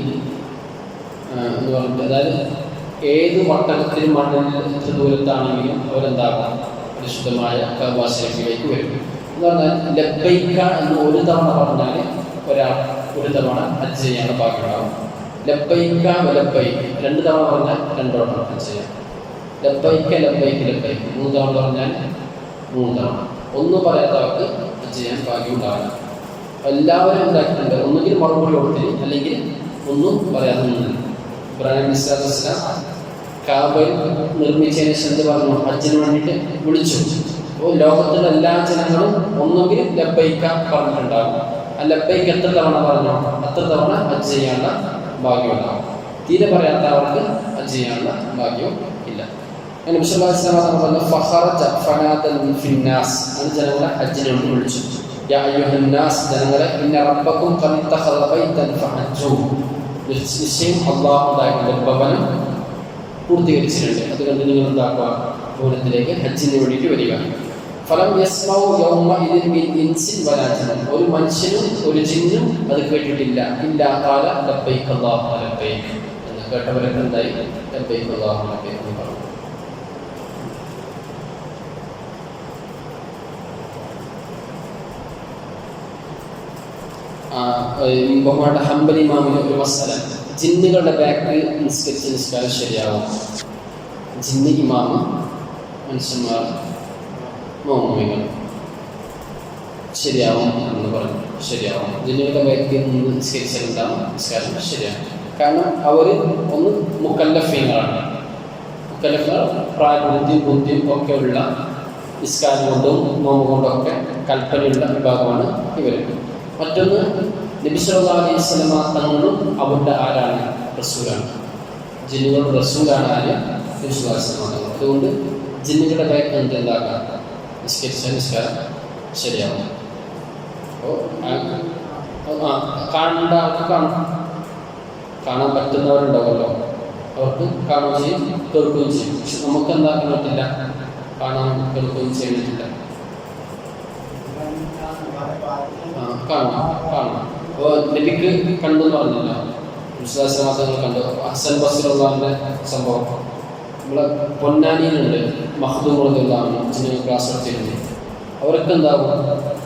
എന്ന് പറഞ്ഞിട്ട്, അതായത് ഏത് വട്ടത്തിലും മണ്ണിൽ എത്ര ദൂരത്താണെങ്കിലും അവരെന്താകും പരിശുദ്ധമായ കഅബ ശരീഫിലേക്ക് വരും എന്ന് പറഞ്ഞാൽ ലബ്ബൈക എന്ന് ഒരു തവണ പറഞ്ഞാൽ ഒരാൾ ഒരു തവണ ഹജ്ജ് ചെയ്യാനുള്ള ഭാഗ്യമുണ്ടാകും. ലബ്ബൈക വലബ്ബൈക് രണ്ട് തവണ പറഞ്ഞാൽ രണ്ടോട്ടം ഹജ്ജ് ചെയ്യാം. ലബ്ബൈക ലബ്ബൈക് ലബ്ബൈക് മൂന്ന് തവണ പറഞ്ഞാൽ മൂന്ന് തവണ. ഒന്നും പറയാത്തവർക്ക് ഹജ്ജ് ചെയ്യാൻ ഭാഗ്യം ഉണ്ടാവില്ല. എല്ലാവരും എന്താക്കിയിട്ടുണ്ട്, ഒന്നുകിൽ മറുപടി കൊടുത്തില്ല, അല്ലെങ്കിൽ ഒന്നും പറയാതെ നിന്നില്ല. ഇബ്രാഹിം അലൈഹിസ്സലാം കഅബയിൽ നിർമ്മിച്ചതിന് ശേഷം എന്ത് പറഞ്ഞു, ഹജ്ജിന് വേണ്ടിയിട്ട് വിളിച്ചു. അപ്പോൾ ലോകത്തുള്ള എല്ലാ ജനങ്ങളും ഒന്നുകിൽ ലബ്ബൈക പറഞ്ഞിട്ടുണ്ടാകും. ആ ലബ്ബൈക്ക് എത്ര തവണ പറഞ്ഞോ അത്ര തവണ ഹജ്ജ് ചെയ്യാനുള്ള ഭാഗ്യം ഉണ്ടാകും. തീരെ പറയാത്ത അവർക്ക് ഹജ്ജ് ചെയ്യാനുള്ള ഭാഗ്യം ഇല്ല. അങ്ങനെ നബി സല്ലല്ലാഹു അലൈഹി വസല്ലം പറഞ്ഞു ഫഖറജ ഫനാദൻ ഫിന്നാസ്, അത് ജനങ്ങളെ ഹജ്ജിന് വേണ്ടി വിളിച്ചു. യാ അയ്യുഹന്നാസ്, ജനങ്ങളെ ഇന്ന റബ്ബക്കും ഖദ് ഇത്തഖദ ബൈതൻ ഫഹജ്ജു, നിശ്ചയം അല്ലാഹു ഉണ്ടാക്കിയ ഭവനം പൂർത്തീകരിച്ചിട്ടുണ്ട്, അതുകൊണ്ട് നിങ്ങൾ എന്താക്കുക, ഭവനത്തിലേക്ക് ഹജ്ജിന് വേണ്ടിയിട്ട് വരിക. ഫലം യസ്മഉ യൗമഇദിൻ മിൻ ഇൻസിൻ വലാ ജിൻ, ഒരു മനുഷ്യനും ഒരു ജിന്നും അത് കേട്ടിട്ടില്ല. ഇല്ലാ ഖാല ലബ്ബൈക അല്ലാഹുമ്മ ലബ്ബൈക, എന്ന് കേട്ടവരൊക്കെ എന്തായി ലബ്ബൈക അല്ലാഹുമ്മ ലബ്ബൈക എന്ന് പറഞ്ഞു. ബഹുമാനപ്പെട്ട ഹംബലി ഇമാമിന്റെ ഒരു മസല, ജിന്നുകളുടെ ബാക്കിൽ നിസ്കരിച്ച നിസ്കാരം ശരിയാവും. ജിന്ന് ഇമാമ മനുഷ്യന്മാർ മോമികൾ ശരിയാവും എന്ന് പറഞ്ഞു. ശരിയാവും, ജിന്നുകളുടെ ബാക്കിൽ നിന്ന് നിസ്കരിച്ചാലുണ്ടാവും നിസ്കാരം ശരിയാവും. കാരണം അവർ ഒന്ന് മുക്കല്ലഫീങ്ങളാണ്. മുക്കല്ലഫീങ്ങൾ പ്രായബുദ്ധിയും ബുദ്ധിയും ഒക്കെ ഉള്ള, നിസ്കാരം കൊണ്ടും നോമ്പ് കൊണ്ടൊക്കെ കൽപ്പനയുള്ള വിഭാഗമാണ് ഇവർ. മറ്റൊന്ന് നബി സല്ലല്ലാഹു അലൈഹി വസല്ലം തങ്ങളും അവരുടെ ആരാണ്, റസൂലാണ്. ജിന്നുകളുടെ റസൂലാണ് ആര്, നബി സല്ലല്ലാഹു അലൈഹി വസല്ലം. അതുകൊണ്ട് ജിന്നുകളുടെ ബാക്കിൽ നമുക്ക് എന്താക്കാം, നിസ്കരിച്ച നിസ്കാരം ശരിയാവും. അപ്പോൾ കാണേണ്ട ആൾക്ക് കാണാൻ പറ്റുന്നവരുണ്ടാവുമല്ലോ, അവർക്ക് കാണുകയും ചെയ്യും കേൾക്കുകയും ചെയ്യും. പക്ഷെ നമുക്ക് എന്താക്കാൻ പറ്റില്ല, കാണാൻ കേൾക്കുകയും ചെയ്തിട്ടില്ല. കാണാം. അപ്പോൾ നബിക്ക് കണ്ടു എന്ന് പറഞ്ഞില്ല, വിശ്വാസമാസങ്ങൾ കണ്ടു. ഹസൻ ബസ്റുള്ളാഹിന്റെ സംഭവം നമ്മളെ പൊന്നാനിയിലുണ്ട്. മഹ്ദൂം റളിയല്ലാഹു അൻഹു ക്ലാസ് എടുത്തിരുന്നു. അവരൊക്കെ എന്താവും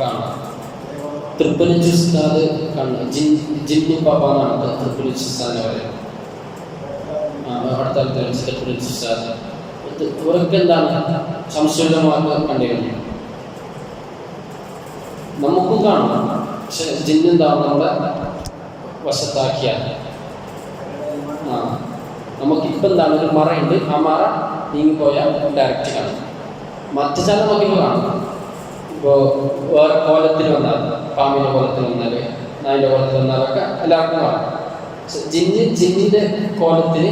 കാണാം. തൃപ്പലിച്ച് ഉസ്താദ് കണ്ണ് ജിന്നു പാപ്പ എന്നാണ് തൃപ്പലിച്ച് ഉസ്താദിനെ പറയുന്നത്. അടുത്ത കാലത്ത് തൃപ്പലിച്ച് ഉസ്താദ് ഇവരൊക്കെ എന്താണ് സംശുദ്ധമായിട്ട് കണ്ടിരുന്നു. നമുക്കും കാണാം, പക്ഷെ ജിന്നെന്താവും നമ്മുടെ വശത്താക്കിയാൽ നമുക്കിപ്പോൾ എന്താണ് ഒരു മറയുണ്ട്, ആ മറ നീങ്ങിപ്പോയാൽ ഡയറക്റ്റ് കാണും. മറ്റു ചില നോക്കിയപ്പോൾ കാണും. ഇപ്പോൾ വേറെ കോലത്തിൽ വന്നാൽ, പാമ്പിൻ്റെ കോലത്തിൽ വന്നാൽ, നായിൻ്റെ കോലത്തിൽ വന്നാലൊക്കെ എല്ലാവർക്കും കാണും. ജിന്നിൻ്റെ കോലത്തിൽ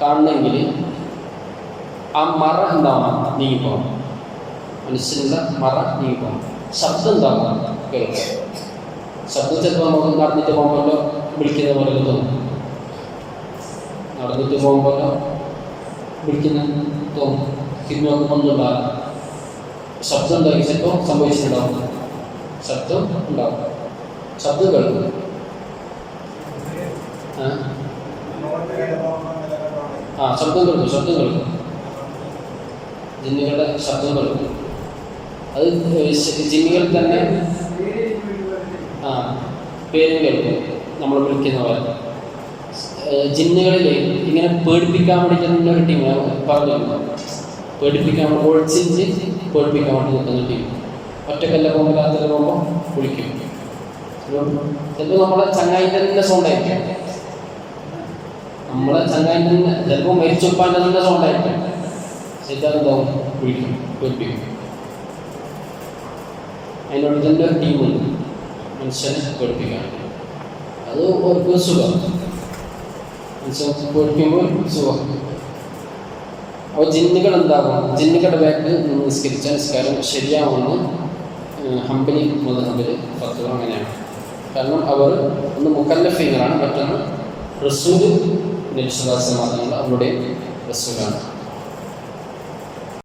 കാണണമെങ്കിൽ ആ മറ എന്താവണം, നീങ്ങിപ്പോകണം. മനുഷ്യനുള്ള മറ നീങ്ങിപ്പോകണം. ശബ്ദം എന്താവണം, കേൾക്കുക. ശബ്ദം ചിലപ്പോൾ നമുക്ക് നടന്നിട്ട് പോകുമ്പോഴല്ലോ വിളിക്കുന്ന പോലെ തോന്നും. നടന്നിട്ട് പോകുമ്പോഴല്ലോ വിളിക്കുന്ന തോന്നും. തിരിഞ്ഞു നോക്കുമ്പോഴൊന്നുണ്ടാകും. ശബ്ദം ഉണ്ടാക്കി ചിലപ്പോൾ സംഭവിച്ചിട്ടുണ്ടാവും. ശബ്ദം ഉണ്ടാവും, ശബ്ദം കേൾക്കും. ശബ്ദം കേൾക്കും. ജിന്നുകളുടെ ശബ്ദം കേൾക്കും. അത് ജിന്നുകൾ തന്നെ പേരും കേൾക്കും, നമ്മൾ വിളിക്കുന്ന പോലെ. ജിന്നുകളിൽ ഇങ്ങനെ പേടിപ്പിക്കാൻ വേണ്ടിയിട്ട് ഒരു ടീം പറഞ്ഞു, പേടിപ്പിക്കാൻ ഒഴിച്ചിഞ്ച് പേടിപ്പിക്കാൻ വേണ്ടി നിൽക്കുന്ന ടീം. ഒറ്റക്കല്ല പോകുമ്പോൾ രാത്രി പോകുമ്പോൾ കുളിക്കും. ചിലപ്പോൾ നമ്മളെ ചങ്ങായിൻ്റെ തന്നെ സൗണ്ടായിരിക്കും, നമ്മളെ ചങ്ങായിൻ്റെ തന്നെ ചിലപ്പോൾ മരിച്ചൊപ്പാൻ്റെ തന്നെ സൗണ്ടായിരിക്കും. ശരിക്കും കുളിക്കും, പേടിപ്പിക്കും. അതിനോട് തന്നെ ഒരു ടീമുണ്ട് മനുഷ്യനെ പേടിപ്പിക്കാൻ. അത് ഒരു സുഖം, മനുഷ്യൻ പേടിക്കുമ്പോൾ സുഖം. അപ്പോൾ ജിന്നുകൾ എന്താകും? ജിന്നുകളുടെ ബാക്ക് നിസ്കരിച്ച നിസ്കാരം ശരിയാവുമെന്ന് ഹംബലി മദ്ഹബിൽ ഫത്വ അങ്ങനെയാണ്. കാരണം അവർ ഒന്ന് മുക്കല്ലഫീങ്ങളാണ്, മറ്റൊന്ന് റസൂൽ നബി സ്വല്ലല്ലാഹു അലൈഹി വസല്ലം അവരുടെ റസൂലാണ്.